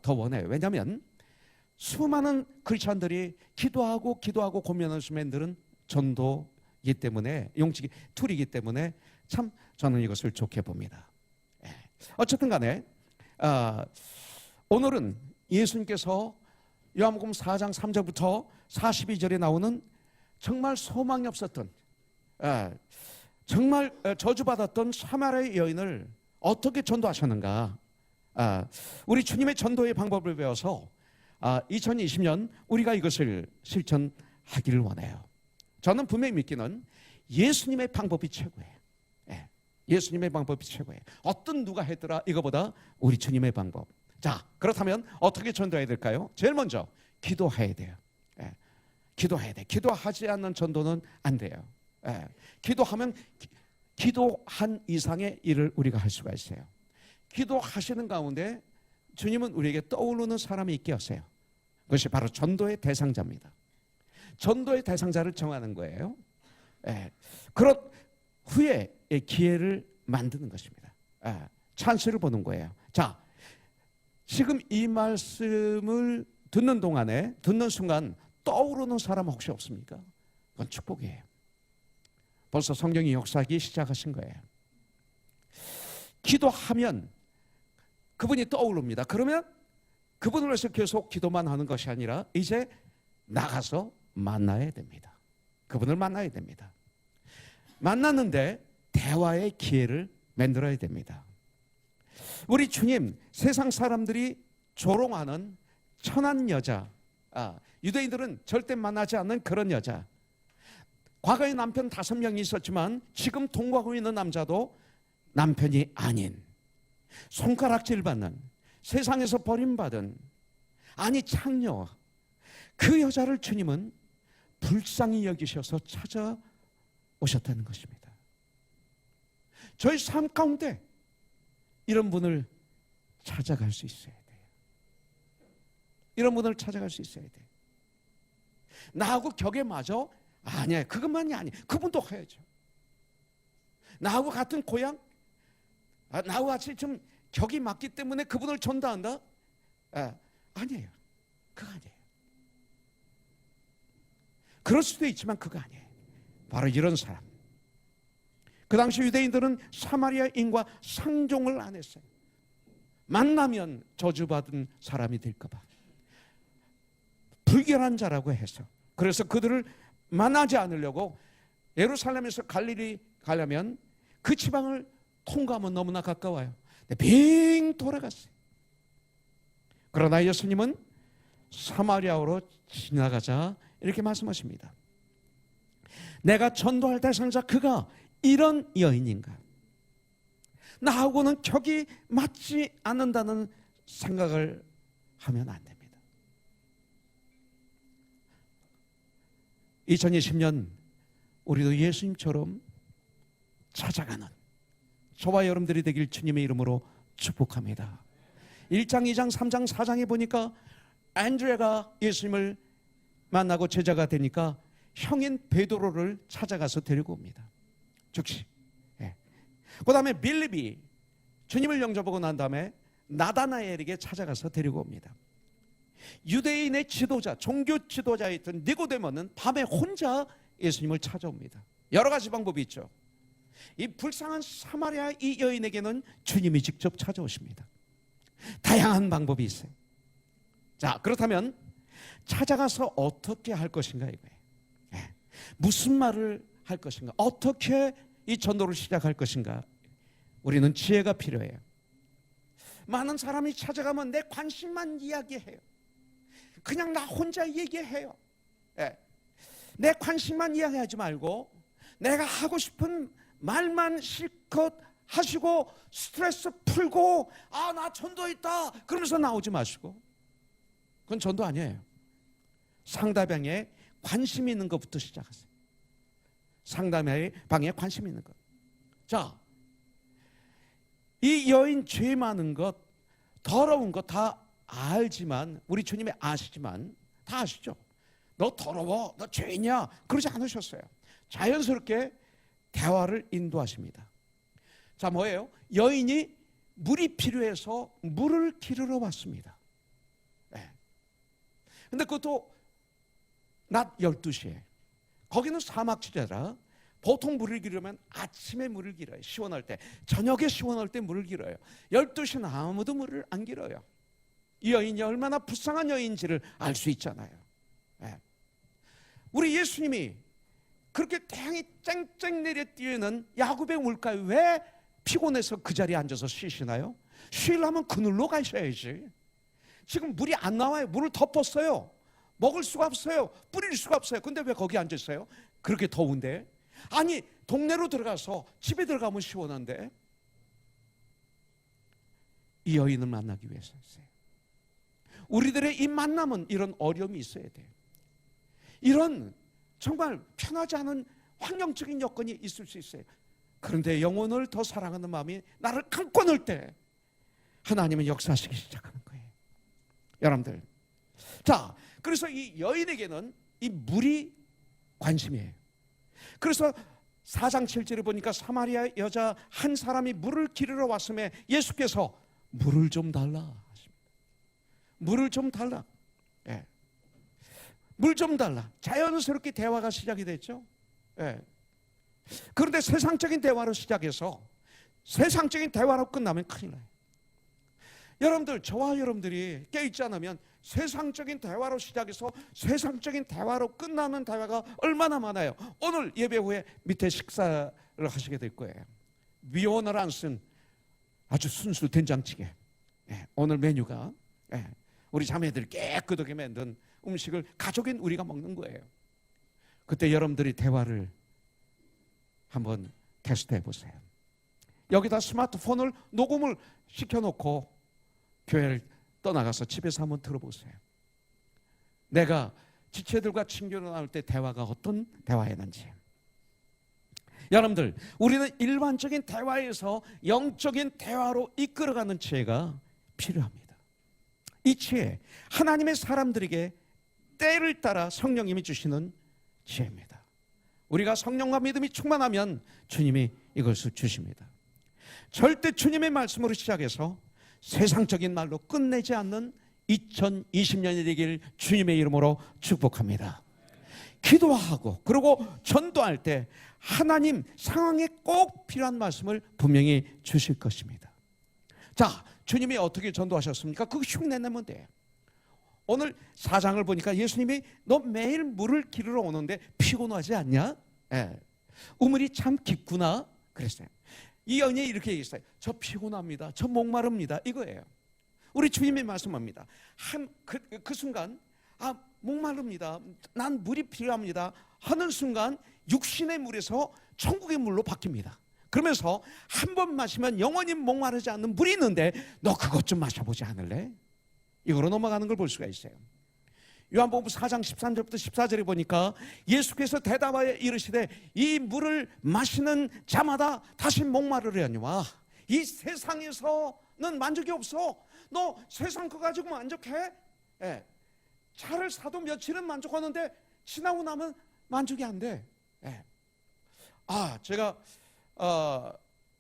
더 원해요. 왜냐하면 수많은 크리스천들이 기도하고 고민하시는 분들은 전도이기 때문에, 용지 툴이기 때문에 참 저는 이것을 좋게 봅니다. 예. 어쨌든 간에 오늘은 예수님께서 요한복음 4장 3절부터 42절에 나오는 정말 소망이 없었던, 정말 저주받았던 사마리아 여인을 어떻게 전도하셨는가, 우리 주님의 전도의 방법을 배워서 2020년 우리가 이것을 실천하기를 원해요. 저는 분명히 믿기는 예수님의 방법이 최고예요. 예, 예수님의 방법이 최고예요. 어떤 누가 했더라 이거보다 우리 주님의 방법. 자, 그렇다면 어떻게 전도해야 될까요? 제일 먼저 기도해야 돼요. 예, 기도해야 돼. 기도하지 않는 전도는 안 돼요. 예, 기도하면 기도한 이상의 일을 우리가 할 수가 있어요. 기도하시는 가운데 주님은 우리에게 떠오르는 사람이 있게 하세요. 그것이 바로 전도의 대상자입니다. 전도의 대상자를 정하는 거예요. 예, 그런 후에 기회를 만드는 것입니다. 찬스를 보는 거예요. 자, 지금 이 말씀을 듣는 동안에, 듣는 순간 떠오르는 사람 혹시 없습니까? 그건 축복이에요. 벌써 성경이 역사하기 시작하신 거예요. 기도하면 그분이 떠오릅니다. 그러면 그분을 위해서 계속 기도만 하는 것이 아니라 이제 나가서 만나야 됩니다. 그분을 만나야 됩니다. 만났는데 대화의 기회를 만들어야 됩니다. 우리 주님, 세상 사람들이 조롱하는 천한 여자, 유대인들은 절대 만나지 않는 그런 여자. 과거에 남편 5명이 있었지만 지금 동거하고 있는 남자도 남편이 아닌, 손가락질 받는, 세상에서 버림받은, 아니 창녀, 그 여자를 주님은 불쌍히 여기셔서 찾아오셨다는 것입니다. 저희 삶 가운데 이런 분을 찾아갈 수 있어야 돼요. 이런 분을 찾아갈 수 있어야 돼요. 나하고 격에 맞아? 아니야, 그것만이 아니에요. 그분도 해야죠. 나하고 같은 고향? 나하고 같이 좀 격이 맞기 때문에 그분을 전도한다? 아니에요. 그거 아니에요. 그럴 수도 있지만 그거 아니에요. 바로 이런 사람. 그 당시 유대인들은 사마리아인과 상종을 안 했어요. 만나면 저주받은 사람이 될까 봐. 불결한 자라고 해서. 그래서 그들을 만나지 않으려고 예루살렘에서 갈릴리 가려면 그 지방을 통과하면 너무나 가까워요. 빙 돌아갔어요. 그러나 예수님은 사마리아로 지나가자 이렇게 말씀하십니다. 내가 전도할 대상자 그가 이런 여인인가? 나하고는 격이 맞지 않는다는 생각을 하면 안 됩니다. 2020년 우리도 예수님처럼 찾아가는 저와 여러분들이 되길 주님의 이름으로 축복합니다. 1장, 2장, 3장, 4장에 보니까 안드레가 예수님을 만나고 제자가 되니까 형인 베드로를 찾아가서 데리고 옵니다. 즉시. 예. 그 다음에 빌립이 주님을 영접하고 난 다음에 나다나엘에게 찾아가서 데리고 옵니다. 유대인의 지도자, 종교 지도자였던 니고데모는 밤에 혼자 예수님을 찾아옵니다. 여러 가지 방법이 있죠. 이 불쌍한 사마리아 이 여인에게는 주님이 직접 찾아오십니다. 다양한 방법이 있어요. 자, 그렇다면 찾아가서 어떻게 할 것인가 이거예요. 예. 무슨 말을 할 것인가, 어떻게 이 전도를 시작할 것인가. 우리는 지혜가 필요해요. 많은 사람이 찾아가면 내 관심만 이야기해요. 그냥 나 혼자 얘기해요. 예. 내 관심만 이야기하지 말고 내가 하고 싶은 말만 실컷 실컷 하시고 스트레스 풀고 나 전도했다 그러면서 나오지 마시고, 그건 전도 아니에요. 상대방에 관심 있는 것부터 시작하세요. 상대방에 관심 있는 것. 자, 이 여인 죄 많은 것, 더러운 것 다 알지만, 우리 주님이 아시지만, 다 아시죠? 너 더러워, 너 죄냐, 그러지 않으셨어요. 자연스럽게 대화를 인도하십니다. 자, 뭐예요? 여인이 물이 필요해서 물을 기르러 왔습니다. 네. 근데 그것도 낮 12시에. 거기는 사막지대라 보통 물을 기르면 아침에 물을 길어요. 시원할 때. 저녁에 시원할 때 물을 길어요. 12시는 아무도 물을 안 길어요. 이 여인이 얼마나 불쌍한 여인인지를 알 수 있잖아요. 네. 우리 예수님이 그렇게 태양이 쨍쨍 내려 뛰는 야곱의 물가에 왜 피곤해서 그 자리에 앉아서 쉬시나요? 쉬려면 그늘로 가셔야지. 지금 물이 안 나와요. 물을 덮었어요. 먹을 수가 없어요. 뿌릴 수가 없어요. 근데 왜 거기 앉았어요? 그렇게 더운데. 아니, 동네로 들어가서 집에 들어가면 시원한데. 이 여인을 만나기 위해서였어요. 우리들의 이 만남은 이런 어려움이 있어야 돼요. 이런 정말 편하지 않은 환경적인 여건이 있을 수 있어요. 그런데 영혼을 더 사랑하는 마음이 나를 감고 넣을 때 하나님은 역사하시기 시작하는 거예요. 여러분들, 자, 그래서 이 여인에게는 이 물이 관심이에요. 그래서 4장 7절에 보니까 사마리아 여자 한 사람이 물을 기르러 왔음에 예수께서 물을 좀 달라 하십니다. 물을 좀 달라. 예. 물 좀 달라. 자연스럽게 대화가 시작이 됐죠. 예. 그런데 세상적인 대화로 시작해서 세상적인 대화로 끝나면 큰일 나요. 여러분들, 저와 여러분들이 깨어있지 않으면 세상적인 대화로 시작해서 세상적인 대화로 끝나는 대화가 얼마나 많아요. 오늘 예배 후에 밑에 식사를 하시게 될 거예요. 미원을 안 쓴 아주 순수 된장찌개. 예, 오늘 메뉴가 우리 자매들 깨끗하게 만든 음식을 가족인 우리가 먹는 거예요. 그때 여러분들이 대화를 한번 테스트해 보세요. 여기다 스마트폰을 녹음을 시켜놓고 교회를 떠나가서 집에서 한번 들어보세요. 내가 지체들과 친교를 나눌 때 대화가 어떤 대화였는지. 여러분들, 우리는 일반적인 대화에서 영적인 대화로 이끌어가는 지혜가 필요합니다. 이 지혜, 하나님의 사람들에게 때를 따라 성령님이 주시는 지혜입니다. 우리가 성령과 믿음이 충만하면 주님이 이것을 주십니다. 절대 주님의 말씀으로 시작해서 세상적인 말로 끝내지 않는 2020년이 되길 주님의 이름으로 축복합니다. 기도하고 그리고 전도할 때 하나님 상황에 꼭 필요한 말씀을 분명히 주실 것입니다. 자, 주님이 어떻게 전도하셨습니까? 그거 흉내내면 돼요. 오늘 4장을 보니까 예수님이 너 매일 물을 기르러 오는데 피곤하지 않냐? 예. 우물이 참 깊구나 그랬어요. 이 여인이 이렇게 얘기했어요. 저 피곤합니다. 저 목마릅니다. 이거예요. 우리 주님이 말씀합니다. 그 순간 목마릅니다. 난 물이 필요합니다. 하는 순간 육신의 물에서 천국의 물로 바뀝니다. 그러면서 한 번 마시면 영원히 목마르지 않는 물이 있는데 너 그것 좀 마셔보지 않을래? 이거로 넘어가는 걸 볼 수가 있어요. 요한복음 4장 13절부터 14절에 보니까 예수께서 대답하여 이르시되 이 물을 마시는 자마다 다시 목마르려니와 이 세상에서는 만족이 없어. 너 세상 거 가지고 만족해? 예. 차를 사도 며칠은 만족하는데 지나고 나면 만족이 안 돼. 예. 제가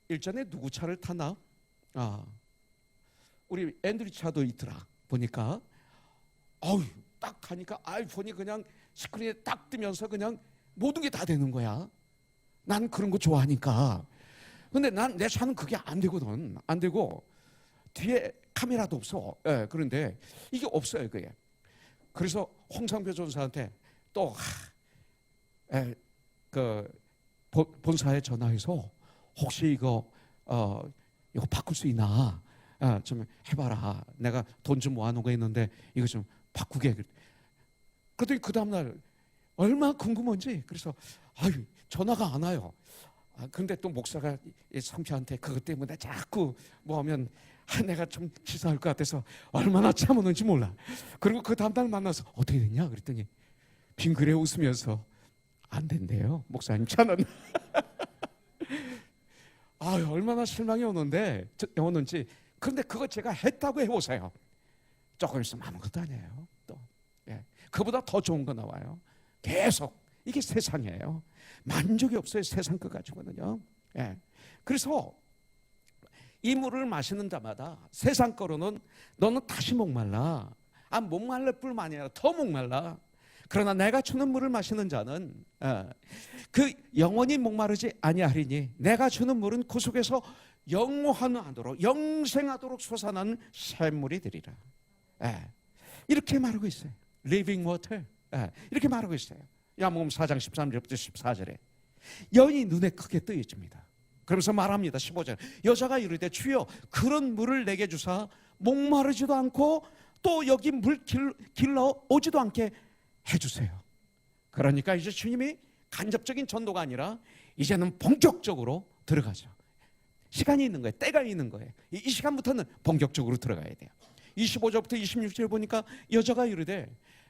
일전에 누구 차를 탔나? 우리 앤드류 차도 있더라. 보니까 딱 가니까 아이폰이 그냥 스크린에 딱 뜨면서 그냥 모든 게 다 되는 거야. 난 그런 거 좋아하니까. 근데 내 차는 그게 안 되거든. 안 되고 뒤에 카메라도 없어. 예, 그런데 이게 없어요, 그게. 그래서 홍상표 전사한테 또 본사에 전화해서 혹시 이거 바꿀 수 있나? 좀 해봐라. 내가 돈 좀 모아놓은 거 있는데 이거 좀 바꾸게. 그랬더니 그 다음날 얼마나 궁금한지. 그래서 전화가 안 와요. 근데 또 목사가 이 성표한테 그것 때문에 자꾸 뭐 하면 내가 좀 치사할 것 같아서 얼마나 참았는지 몰라. 그리고 그 다음 날 만나서 어떻게 됐냐 그랬더니 빙그레 웃으면서 안 된대요 목사님 차는. 얼마나 실망이 오는지. 그런데 그거 제가 했다고 해보세요. 조금 있으면 아무것도 아니에요. 또 그보다 더 좋은 거 나와요. 계속. 이게 세상이에요. 만족이 없어요. 세상 거 가지고는요. 그래서 이 물을 마시는 자마다 세상 거로는 너는 다시 목말라. 목말랄 뿐만 아니라 더 목말라. 그러나 내가 주는 물을 마시는 자는 그 영원히 목마르지 아니하리니 내가 주는 물은 그 속에서 영원하도록 영생하도록 솟아나는 샘물이 되리라. 이렇게 말하고 있어요. Living water. 이렇게 말하고 있어요. 야고보서 4장 13절부터 14절에 여인이 눈에 크게 뜨여집니다. 그러면서 말합니다. 15절 여자가 이르되 주여 그런 물을 내게 주사 목마르지도 않고 또 여기 물 길러 오지도 않게 해주세요. 그러니까 이제 주님이 간접적인 전도가 아니라 이제는 본격적으로 들어가죠. 시간이 있는 거예요. 때가 있는 거예요. 이 시간부터는 본격적으로 들어가야 돼요. 25절부터 26절 보니까 여자가 이르되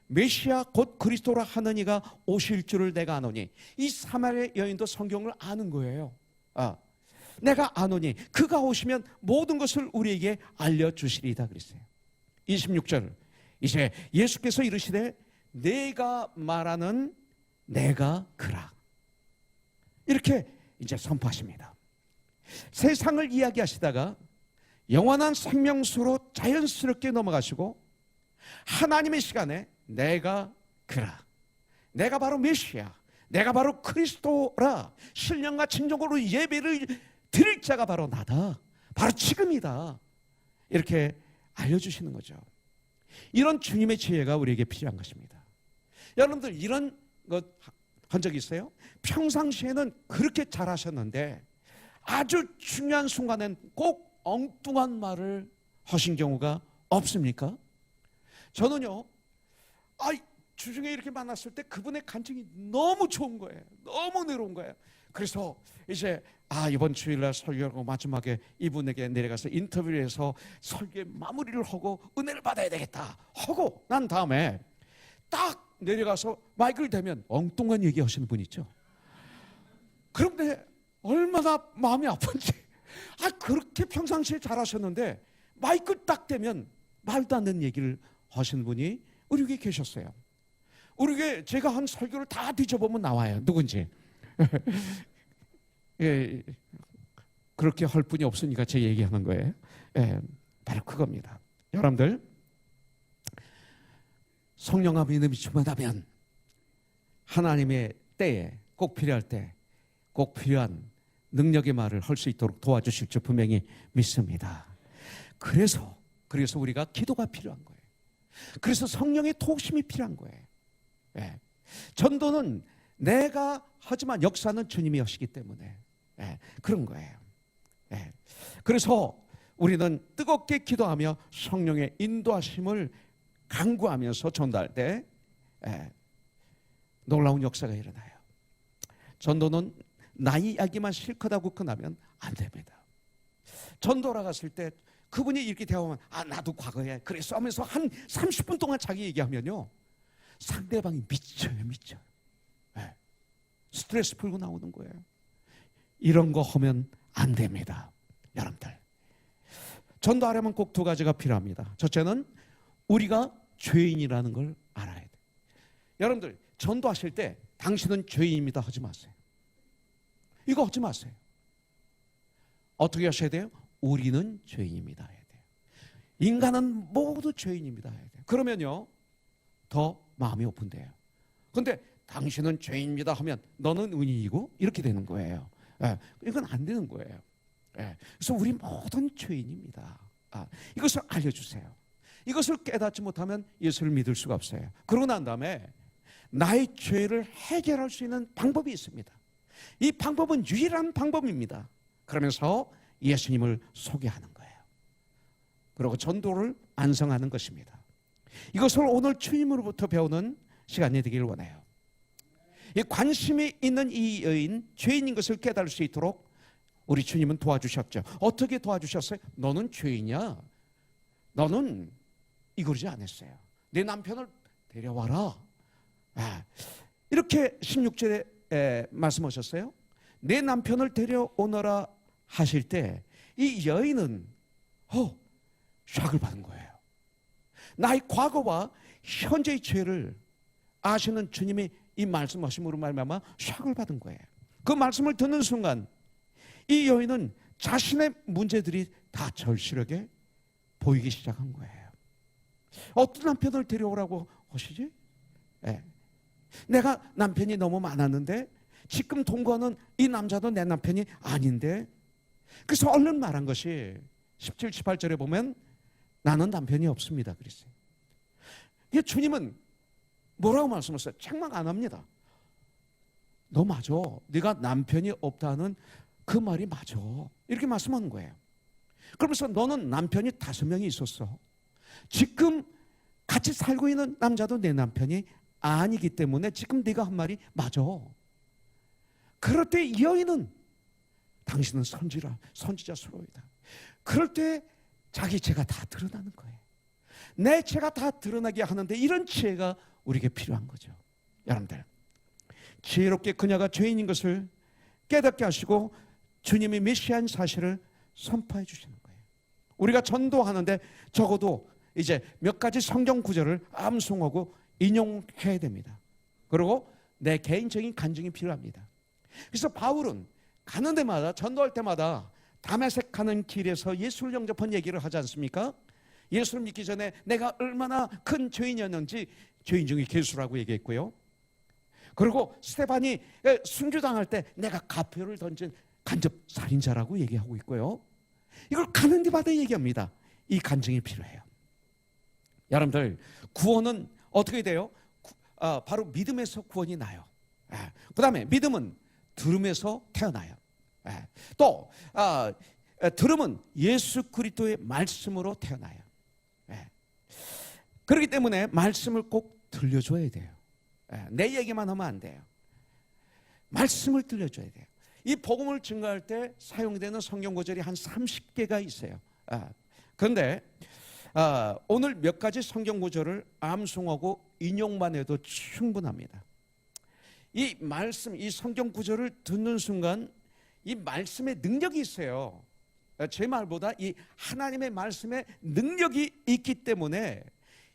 메시아 곧 그리스도라 하는 이가 오실 줄을 내가 아노니. 이 사마리아 여인도 성경을 아는 거예요. 내가 아노니 그가 오시면 모든 것을 우리에게 알려주시리다 그랬어요. 26절 이제 예수께서 이르시되 내가 말하는 내가 그라. 이렇게 이제 선포하십니다. 세상을 이야기하시다가 영원한 생명수로 자연스럽게 넘어가시고 하나님의 시간에 내가 그라. 내가 바로 메시아. 내가 바로 그리스도라. 신령과 진정으로 예배를 드릴 자가 바로 나다. 바로 지금이다. 이렇게 알려주시는 거죠. 이런 주님의 지혜가 우리에게 필요한 것입니다. 여러분들 이런 것 한 적 있어요? 평상시에는 그렇게 잘하셨는데 아주 중요한 순간엔 꼭 엉뚱한 말을 하신 경우가 없습니까? 저는요, 주중에 이렇게 만났을 때 그분의 간증이 너무 좋은 거예요. 너무 내려온 거예요. 그래서 이제 이번 주일날 설교하고 마지막에 이분에게 내려가서 인터뷰를 해서 설교의 마무리를 하고 은혜를 받아야 되겠다 하고 난 다음에 딱 내려가서 마이크를 대면 엉뚱한 얘기 하시는 분 있죠. 그런데 얼마나 마음이 아픈지. 그렇게 평상시에 잘하셨는데 마이크 딱 대면 말도 안 되는 얘기를 하시는 분이 우리 교회에 계셨어요. 우리 교회 제가 한 설교를 다 뒤져보면 나와요. 누군지. 그렇게 할 분이 없으니까 제 얘기하는 거예요. 바로 그겁니다. 여러분들 성령과 믿음이 충만하면 하나님의 때에 꼭 필요할 때 꼭 필요한 능력의 말을 할 수 있도록 도와주실 줄 분명히 믿습니다. 그래서 우리가 기도가 필요한 거예요. 그래서 성령의 도우심이 필요한 거예요. 전도는 내가 하지만 역사는 주님이 하시기 때문에 그런 거예요. 그래서 우리는 뜨겁게 기도하며 성령의 인도하심을 간구하면서 전도할 때 놀라운 역사가 일어나요. 전도는 나이 이야기만 실컷 하고 끝나면 안 됩니다. 전도라 갔을 때 그분이 이렇게 대화하면 나도 과거에 그랬어 하면서 한 30분 동안 자기 얘기하면요 상대방이 미쳐요. 스트레스 풀고 나오는 거예요. 이런 거 하면 안 됩니다. 여러분들 전도하려면 꼭 두 가지가 필요합니다. 첫째는 우리가 죄인이라는 걸 알아야 돼요. 여러분들 전도하실 때 당신은 죄인입니다 하지 마세요. 이거 하지 마세요. 어떻게 하셔야 돼요? 우리는 죄인입니다 해야 돼요. 인간은 모두 죄인입니다 해야 돼요. 그러면요 더 마음이 오픈돼요. 그런데 당신은 죄인입니다 하면 너는 의인이고 이렇게 되는 거예요. 이건 안 되는 거예요. 그래서 우리 모든 죄인입니다. 이것을 알려주세요. 이것을 깨닫지 못하면 예수를 믿을 수가 없어요. 그러고 난 다음에 나의 죄를 해결할 수 있는 방법이 있습니다. 이 방법은 유일한 방법입니다. 그러면서 예수님을 소개하는 거예요. 그리고 전도를 완성하는 것입니다. 이것을 오늘 주님으로부터 배우는 시간이 되기를 원해요. 이 관심이 있는 이 여인, 죄인인 것을 깨달을 수 있도록 우리 주님은 도와주셨죠. 어떻게 도와주셨어요? 너는 죄인이야. 너는 이거지 않았어요. 내 남편을 데려와라. 이렇게 16절에 말씀하셨어요. 내 남편을 데려오너라 하실 때 이 여인은 샥을 받은 거예요. 나의 과거와 현재의 죄를 아시는 주님이 이 말씀하심으로 말미암아 샥을 받은 거예요. 그 말씀을 듣는 순간 이 여인은 자신의 문제들이 다 절실하게 보이기 시작한 거예요. 어떤 남편을 데려오라고 하시지? 내가 남편이 너무 많았는데 지금 동거하는 이 남자도 내 남편이 아닌데. 그래서 얼른 말한 것이 17, 18절에 보면 나는 남편이 없습니다 그랬어요. 이 주님은 뭐라고 말씀하셨어요? 책망 안 합니다. 너 맞아. 네가 남편이 없다는 그 말이 맞아. 이렇게 말씀하는 거예요. 그러면서 너는 남편이 5명이 있었어. 지금 같이 살고 있는 남자도 내 남편이 아니기 때문에 지금 네가 한 말이 맞아. 그럴 때 이 여인은 당신은 선지자스러이다. 그럴 때 자기 죄가 다 드러나는 거예요. 내 죄가 다 드러나게 하는데 이런 지혜가 우리에게 필요한 거죠. 여러분들, 지혜롭게 그녀가 죄인인 것을 깨닫게 하시고 주님이 메시아인 사실을 선포해 주시는 거예요. 우리가 전도하는데 적어도 이제 몇 가지 성경 구절을 암송하고 인용해야 됩니다. 그리고 내 개인적인 간증이 필요합니다. 그래서 바울은 가는 데마다, 전도할 때마다 다메섹 가는 길에서 예수를 영접한 얘기를 하지 않습니까? 예수를 믿기 전에 내가 얼마나 큰 죄인이었는지 죄인 중에 괴수라고 얘기했고요. 그리고 스데반이 순교당할 때 내가 가표를 던진 간접 살인자라고 얘기하고 있고요. 이걸 가는 데마다 얘기합니다. 이 간증이 필요해요. 여러분들, 구원은 어떻게 돼요? 바로 믿음에서 구원이 나요. 그 다음에 믿음은 들음에서 태어나요. 또 들음은 예수 그리스도의 말씀으로 태어나요. 그렇기 때문에 말씀을 꼭 들려줘야 돼요. 내 얘기만 하면 안 돼요. 말씀을 들려줘야 돼요. 이 복음을 증거할 때 사용되는 성경 구절이 한 30개가 있어요. 그런데 오늘 몇 가지 성경 구절을 암송하고 인용만 해도 충분합니다. 이 말씀, 이 성경 구절을 듣는 순간 이 말씀의 능력이 있어요. 제 말보다 이 하나님의 말씀의 능력이 있기 때문에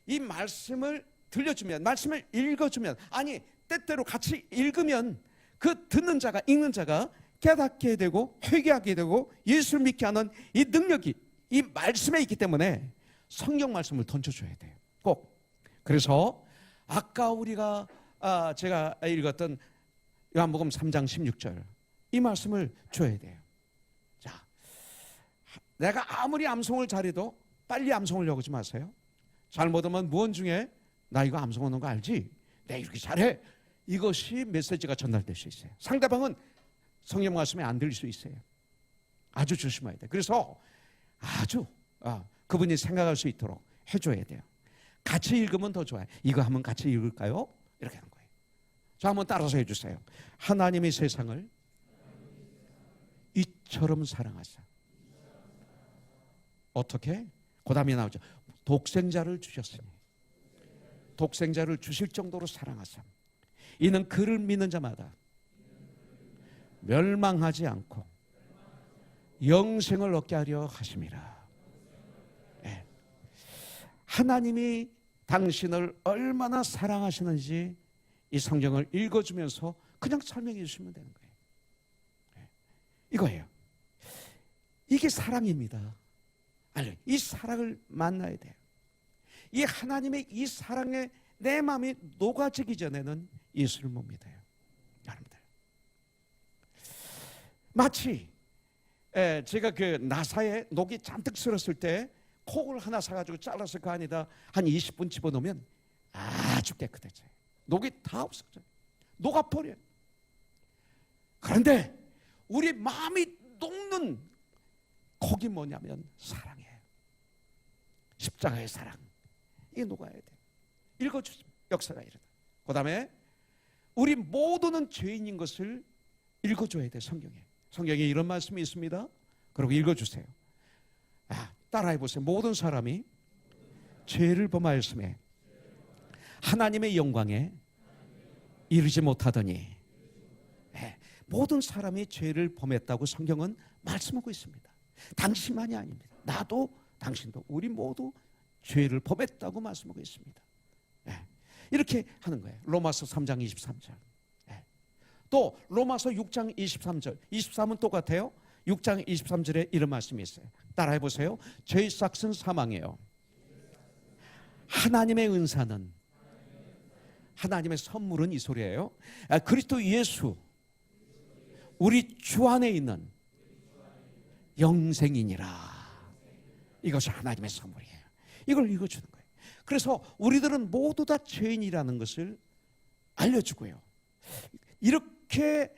이 말씀을 들려주면, 말씀을 읽어주면, 아니 때때로 같이 읽으면 그 듣는 자가, 읽는 자가 깨닫게 되고 회개하게 되고 예수를 믿게 하는 이 능력이 이 말씀에 있기 때문에 성경 말씀을 던져줘야 돼요. 꼭. 그래서 아까 우리가 제가 읽었던 요한복음 3장 16절 이 말씀을 줘야 돼요. 자, 내가 아무리 암송을 잘해도 빨리 암송하려고 하지 마세요. 잘못하면 무언 중에 나 이거 암송하는 거 알지? 내가 이렇게 잘해. 이것이 메시지가 전달될 수 있어요. 상대방은 성경 말씀에 안 들릴 수 있어요. 아주 조심해야 돼요. 그래서 아주 그분이 생각할 수 있도록 해줘야 돼요. 같이 읽으면 더 좋아요. 이거 한번 같이 읽을까요? 이렇게 하는 거예요. 자, 한번 따라서 해주세요. 하나님이 세상을 이처럼 사랑하사. 어떻게? 그 다음에 나오죠. 독생자를 주셨으니. 독생자를 주실 정도로 사랑하사. 이는 그를 믿는 자마다 멸망하지 않고 영생을 얻게 하려 하심이라. 네. 하나님이 당신을 얼마나 사랑하시는지 이 성경을 읽어주면서 그냥 설명해 주시면 되는 거예요. 네. 이거예요. 이게 사랑입니다. 아니, 이 사랑을 만나야 돼요. 이 하나님의 이 사랑에 내 마음이 녹아지기 전에는 예수를 못 믿어요. 여러분들, 마치 제가 그 나사에 녹이 잔뜩 슬었을 때 콕을 하나 사가지고 잘라서 그 안에다 한 20분 집어넣으면 아주 깨끗해져요. 녹이 다 없어져요. 녹아버려요. 그런데 우리 마음이 녹는 콕이 뭐냐면 사랑이에요. 십자가의 사랑. 이게 녹아야 돼요. 읽어주세요. 역사가 이르다. 그 다음에 우리 모두는 죄인인 것을 읽어줘야 돼. 성경에 이런 말씀이 있습니다. 그리고 읽어주세요. 따라해보세요. 모든 사람이 죄를 범하였음에 하나님의 영광에 이르지 못하더니. 모든 사람이 죄를 범했다고 성경은 말씀하고 있습니다. 당신만이 아닙니다. 나도 당신도 우리 모두 죄를 범했다고 말씀하고 있습니다. 이렇게 하는 거예요. 로마서 3장 23절. 또 로마서 6장 23절. 23은 똑같아요. 6장 23절에 이런 말씀이 있어요. 따라해 보세요. 죄의 삭은 사망이에요. 하나님의 은사는, 하나님의 선물은 이 소리예요. 그리스도 예수 우리 주 안에 있는 영생이니라. 이것이 하나님의 선물이에요. 이걸 읽어주는 거예요. 그래서 우리들은 모두 다 죄인이라는 것을 알려주고요. 이렇게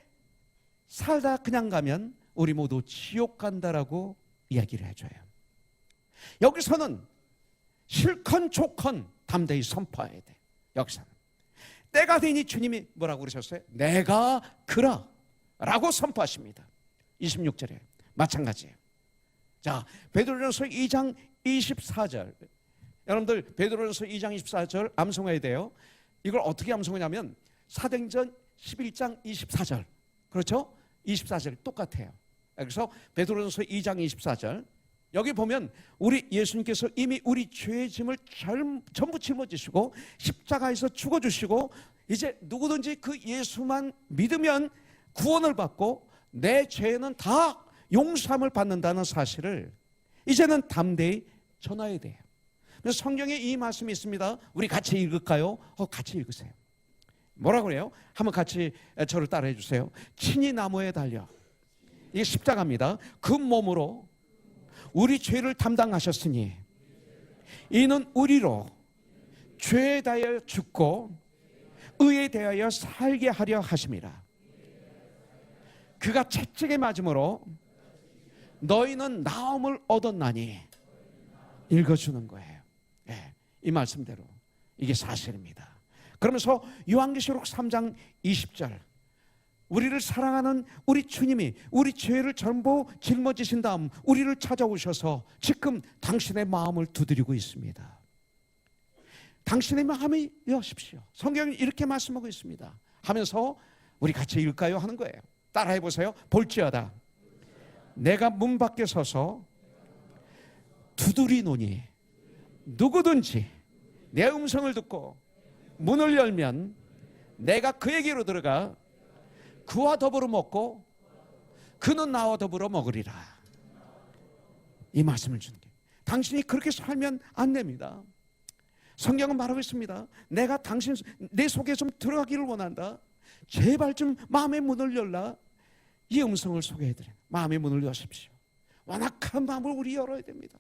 살다 그냥 가면 우리 모두 지옥 간다라고 이야기를 해줘요. 여기서는 실컷 좋건 담대히 선포해야 돼. 여기서는 때가 되니 주님이 뭐라고 그러셨어요? 내가 그라 라고 선포하십니다. 26절에 마찬가지예요. 자, 베드로전서 2장 24절. 여러분들 베드로전서 2장 24절 암송해야 돼요. 이걸 어떻게 암송하냐면 사도행전 11장 24절. 그렇죠? 24절 똑같아요. 그래서 베드로전서 2장 24절. 여기 보면 우리 예수님께서 이미 우리 죄의 짐을 전부 짊어지시고 십자가에서 죽어주시고 이제 누구든지 그 예수만 믿으면 구원을 받고 내 죄는 다 용서함을 받는다는 사실을 이제는 담대히 전해야 돼요. 그래서 성경에 이 말씀이 있습니다. 우리 같이 읽을까요? 같이 읽으세요. 뭐라고 그래요? 한번 같이 저를 따라해 주세요. 친히 나무에 달려, 이게 십자가입니다. 그 몸으로 우리 죄를 담당하셨으니 이는 우리로 죄에 대하여 죽고 의에 대하여 살게 하려 하심이라. 그가 채찍에 맞음으로 너희는 나음을 얻었나니. 읽어주는 거예요. 이 말씀대로 이게 사실입니다. 그러면서 요한계시록 3장 20절, 우리를 사랑하는 우리 주님이 우리 죄를 전부 짊어지신 다음 우리를 찾아오셔서 지금 당신의 마음을 두드리고 있습니다. 당신의 마음을 여십시오. 성경이 이렇게 말씀하고 있습니다. 하면서 우리 같이 읽을까요? 하는 거예요. 따라해 보세요. 볼지어다 내가 문 밖에 서서 두드리노니 누구든지 내 음성을 듣고 문을 열면 내가 그에게로 들어가 그와 더불어 먹고 그는 나와 더불어 먹으리라. 이 말씀을 주는 게, 당신이 그렇게 살면 안 됩니다. 성경은 말하고 있습니다. 내가 당신 내 속에 좀 들어가기를 원한다. 제발 좀 마음의 문을 열라. 이 음성을 소개해드려요. 마음의 문을 여십시오. 완악한 마음을 우리 열어야 됩니다.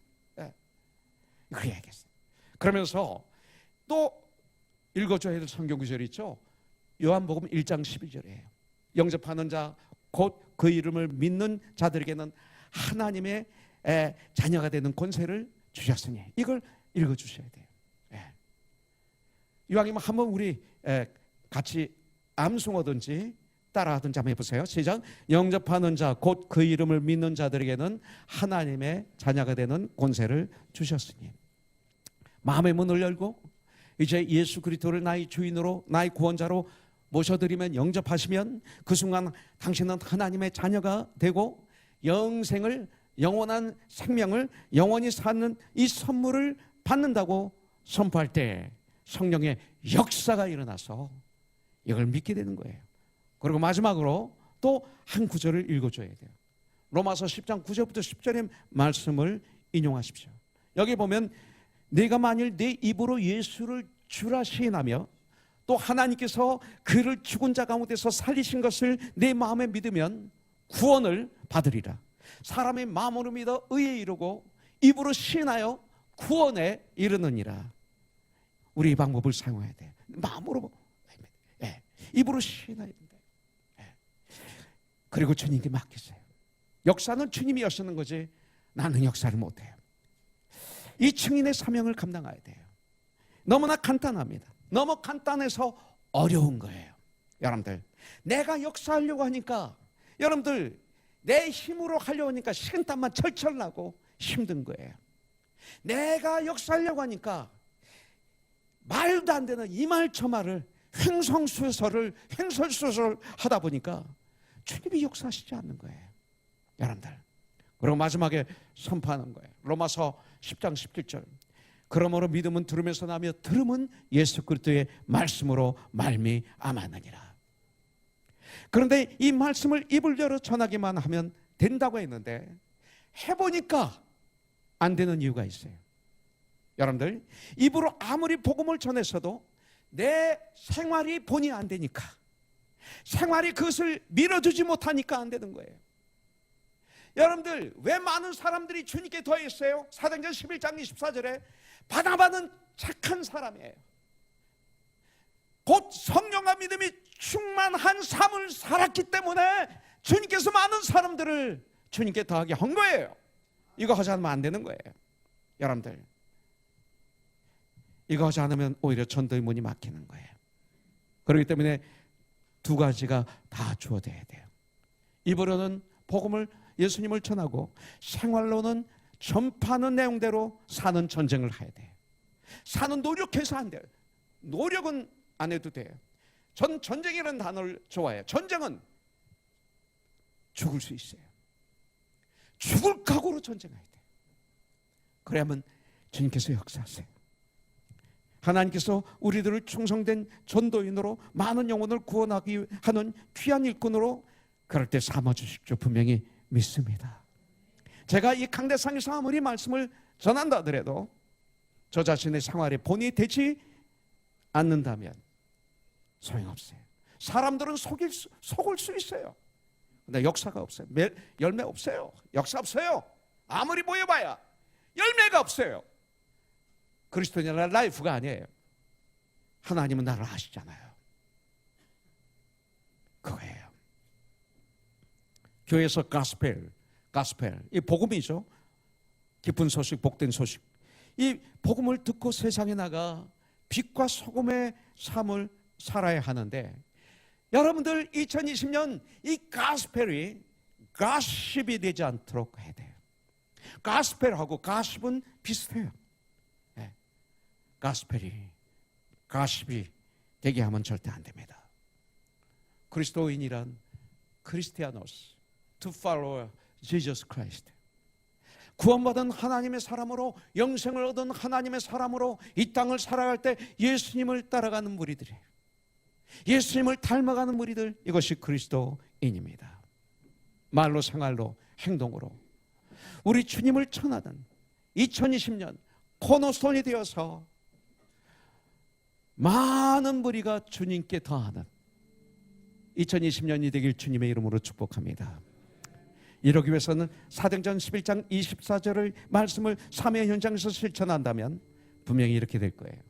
그래야겠어요. 그러면서 또 읽어줘야 될 성경 구절이 있죠. 요한복음 1장 11절이에요. 영접하는 자 곧 그 이름을 믿는 자들에게는 하나님의 자녀가 되는 권세를 주셨으니. 이걸 읽어주셔야 돼요. 이왕이면 한번 우리 같이 암송하든지 따라하든지 한번 해보세요. 시작. 영접하는 자 곧 그 이름을 믿는 자들에게는 하나님의 자녀가 되는 권세를 주셨으니. 마음의 문을 열고 이제 예수 그리스도를 나의 주인으로 나의 구원자로 모셔드리면, 영접하시면 그 순간 당신은 하나님의 자녀가 되고 영생을, 영원한 생명을 영원히 사는 이 선물을 받는다고 선포할 때 성령의 역사가 일어나서 이걸 믿게 되는 거예요. 그리고 마지막으로 또 한 구절을 읽어줘야 돼요. 로마서 10장 9절부터 10절의 말씀을 인용하십시오. 여기 보면 내가 만일 내 입으로 예수를 주라 시인하며 또 하나님께서 그를 죽은 자 가운데서 살리신 것을 내 마음에 믿으면 구원을 받으리라. 사람의 마음으로 믿어 의에 이르고 입으로 시인하여 구원에 이르느니라. 우리 이 방법을 사용해야 돼요. 마음으로, 입으로 시인해야 된다. 그리고 주님께 맡기세요. 역사는 주님이 하시는 거지 나는 역사를 못해요. 이 증인의 사명을 감당해야 돼요. 너무나 간단합니다. 너무 간단해서 어려운 거예요. 여러분들, 내가 역사하려고 하니까, 여러분들 내 힘으로 하려고 하니까 식은땀만 철철 나고 힘든 거예요. 내가 역사하려고 하니까 말도 안 되는 이 말 저 말을 횡설수설 하다 보니까 주님이 역사하시지 않는 거예요, 여러분들. 그리고 마지막에 선포하는 거예요. 로마서 10장 17절. 그러므로 믿음은 들으면서 나며 들음은 예수 그리스도의 말씀으로 말미암았느니라. 그런데 이 말씀을 입을 열어 전하기만 하면 된다고 했는데 해보니까 안 되는 이유가 있어요. 여러분들, 입으로 아무리 복음을 전했어도 내 생활이 본이 안 되니까, 생활이 그것을 밀어주지 못하니까 안 되는 거예요. 여러분들, 왜 많은 사람들이 주님께 더했어요? 사도행전 11장 24절에 바나바는 착한 사람이에요. 곧 성령과 믿음이 충만한 삶을 살았기 때문에 주님께서 많은 사람들을 주님께 더하게 한 거예요. 이거 하지 않으면 안 되는 거예요, 여러분들. 이거 하지 않으면 오히려 전도의 문이 막히는 거예요. 그렇기 때문에 두 가지가 다 주어져야 돼요. 입으로는 복음을, 예수님을 전하고, 생활로는 전파하는 내용대로 사는 전쟁을 해야 돼요. 사는 노력해서 안 돼요. 노력은 안 해도 돼요. 전 전쟁이라는 단어를 좋아해요. 전쟁은 죽을 수 있어요. 죽을 각오로 전쟁해야 돼요. 그래야만 주님께서 역사하세요. 하나님께서 우리들을 충성된 전도인으로 많은 영혼을 구원하기 하는 귀한 일꾼으로 그럴 때 삼아주실 줄 분명히 믿습니다. 제가 이 강대상에서 아무리 말씀을 전한다 하더라도 저 자신의 생활에 본이 되지 않는다면 소용없어요. 사람들은 속을 수 있어요. 근데 역사가 없어요. 열매 없어요. 역사 없어요. 아무리 모여봐야 열매가 없어요. 그리스도인의 라이프가 아니에요. 하나님은 나를 아시잖아요. 그거예요. 교회에서 가스펠, 이 복음이죠. 기쁜 소식, 복된 소식. 이 복음을 듣고 세상에 나가 빛과 소금의 삶을 살아야 하는데, 여러분들 2020년 이 가스펠이 가십이 되지 않도록 해야 돼요. 가스펠하고 가십은 비슷해요. 네. 가스펠이 가십이 되게 하면 절대 안 됩니다. 그리스도인이란 크리스티아노스, to follow Jesus Christ. 구원받은 하나님의 사람으로, 영생을 얻은 하나님의 사람으로 이 땅을 살아갈 때 예수님을 따라가는 무리들이에요. 예수님을 닮아가는 무리들, 이것이 그리스도인입니다. 말로, 생활로, 행동으로 우리 주님을 전하던 2020년 코너스톤이 되어서 많은 무리가 주님께 더하는 2020년이 되길 주님의 이름으로 축복합니다. 이러기 위해서는 사도행전 11장 24절의 말씀을 삶의 현장에서 실천한다면 분명히 이렇게 될 거예요.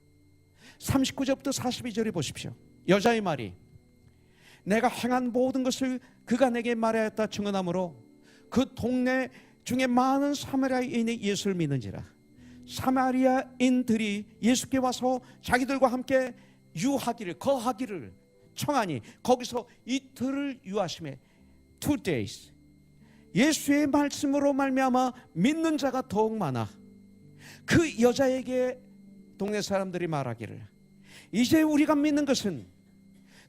39절부터 42절에 보십시오. 여자의 말이 내가 행한 모든 것을 그가 내게 말하였다 증언하므로 그 동네 중에 많은 사마리아인이 예수를 믿는지라. 사마리아인들이 예수께 와서 자기들과 함께 유하기를, 거하기를 청하니 거기서 이틀을 유하심에 2 days 예수의 말씀으로 말미암아 믿는 자가 더욱 많아. 그 여자에게 동네 사람들이 말하기를 이제 우리가 믿는 것은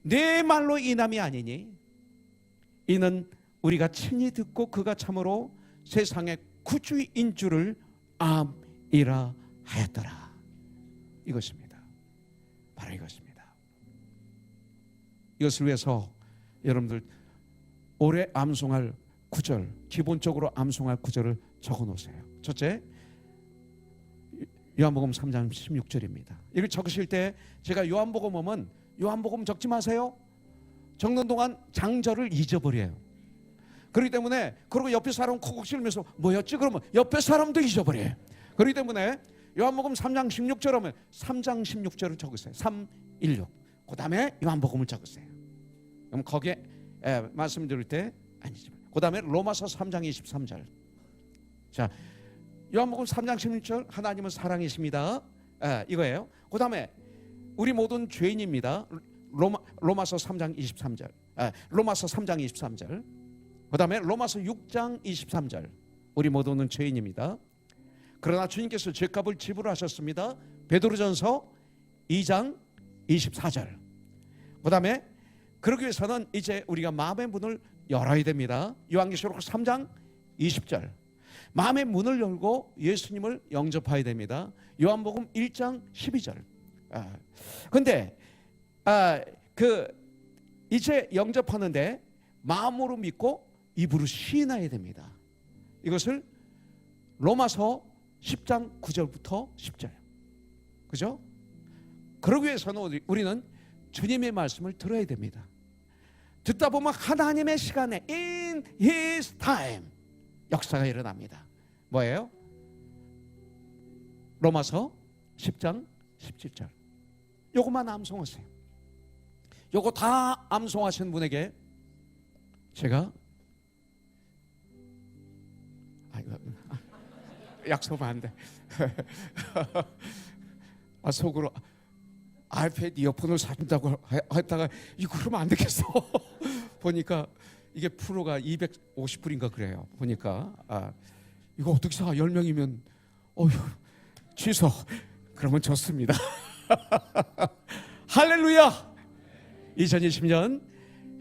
내 말로 인함이 아니니 이는 우리가 친히 듣고 그가 참으로 세상의 구주인 줄을 암이라 하였더라. 이것입니다. 바로 이것입니다. 이것을 위해서 여러분들 올해 암송할 구절, 기본적으로 암송할 구절을 적어놓으세요. 첫째, 요한복음 3장 16절입니다. 이걸 적으실 때 제가 요한복음 오면 요한복음 적지 마세요. 적는 동안 장절을 잊어버려요. 그렇기 때문에 그리고 옆에 사람 콕콕 찔면서 뭐였지? 그러면 옆에 사람도 잊어버려요. 그렇기 때문에 요한복음 3장 16절 하면 3장 16절을 적으세요. 316. 그 다음에 요한복음을 적으세요. 그럼 거기에 말씀드릴 때 아니지. 그 다음에 로마서 3장 23절. 자, 요한복음 3장 16절 하나님은 사랑이십니다. 이거예요. 그 다음에 우리 모든 죄인입니다. 로마서 3장 23절, 로마서 3장 23절, 그 다음에 로마서 6장 23절. 우리 모두는 죄인입니다. 그러나 주님께서 죄값을 지불하셨습니다. 베드로전서 2장 24절. 그 다음에 그러기 위해서는 이제 우리가 마음의 문을 열어야 됩니다. 요한계시록 3장 20절. 마음의 문을 열고 예수님을 영접해야 됩니다. 요한복음 1장 12절. 근데 이제 영접하는데 마음으로 믿고 입으로 시인해야 됩니다. 이것을 로마서 10장 9절부터 10절. 그죠? 그러기 위해서는 우리는 주님의 말씀을 들어야 됩니다. 듣다 보면 하나님의 시간에 in his time 역사가 일어납니다. 뭐예요? 로마서 10장 17절. 요것만 암송하세요. 요거 다 암송하신 분에게 제가 약속하면 안 돼. 속으로 아이패드 이어폰을 사준다고 했다가 이거 그러면 안 되겠어. 보니까 이게 프로가 250불인가 그래요. 보니까 이거 어떻게 사? 10명이면 어휴 취소. 그러면 좋습니다. 할렐루야. 2020년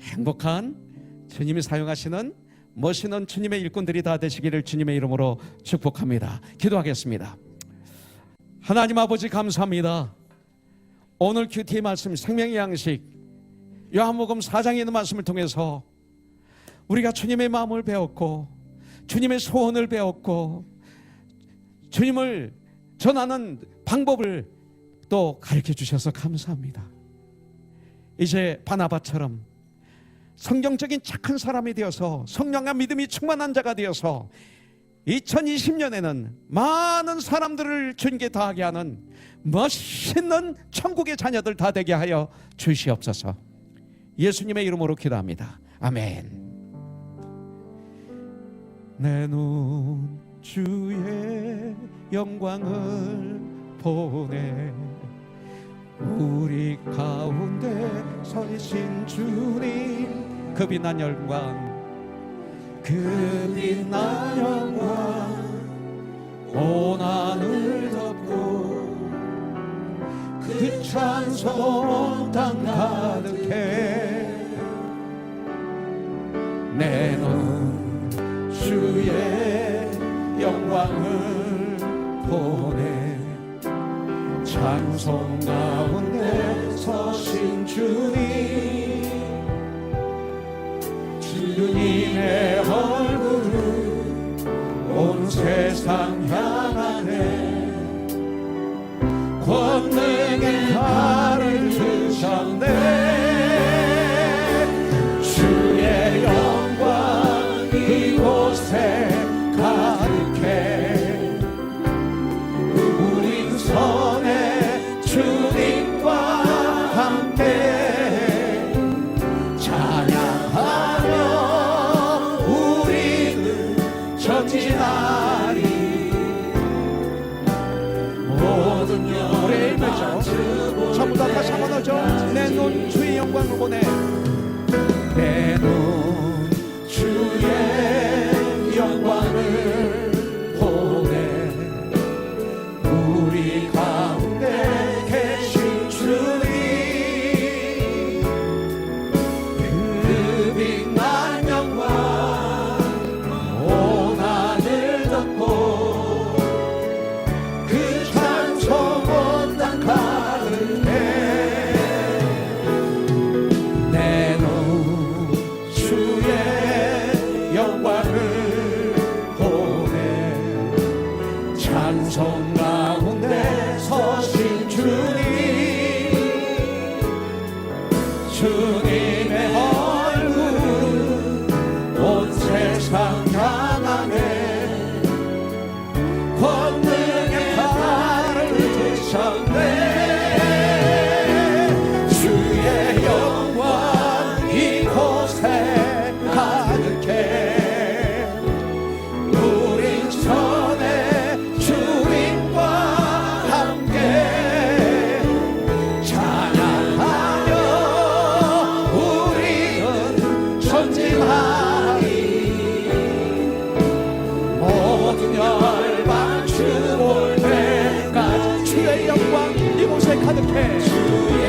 행복한 주님이 사용하시는 멋있는 주님의 일꾼들이 다 되시기를 주님의 이름으로 축복합니다. 기도하겠습니다. 하나님 아버지 감사합니다. 오늘 큐티의 말씀 생명의 양식 요한복음 4장에 있는 말씀을 통해서 우리가 주님의 마음을 배웠고 주님의 소원을 배웠고 주님을 전하는 방법을 또 가르쳐 주셔서 감사합니다. 이제 바나바처럼 성경적인 착한 사람이 되어서 성령과 믿음이 충만한 자가 되어서 2020년에는 많은 사람들을 주님께 다하게 하는 멋있는 천국의 자녀들 다 되게 하여 주시옵소서. 예수님의 이름으로 기도합니다. 아멘. 내 눈 주의 영광을 보네. 우리 가운데 서 계신 주님 그 빛난 영광 그 빛난 영광 온 하늘 덮고 그 찬송 땅 가득해. 내 눈 주의 영광을 보네. 찬송 가운데 서신 주님 주님의 얼굴을 온 세상 향하네. 권능의 칼을 드셨네. 주의 영광 이곳에 가득해. 우린 선에 주님과 함께 찬양하며 우리는 전진하리. 모든 영광을 전부 다 다시 한번 하죠. 내 눈 주의 영광을 보내. 내 눈 주의 영광을 보내. 우리 가운데 계신 주님 그 빛난 영광 온 하늘 덮고 그 찬송 온 땅 가득해. 내 눈 주의 영광을 보내. 찬송 가운데 서신 주님 주님의 얼굴 온 세상 향하네. 권능의 칼을 드셨네. 주의 영광 이곳에 가득해. 우린 전에 주님과 함께 찬양하며 가득해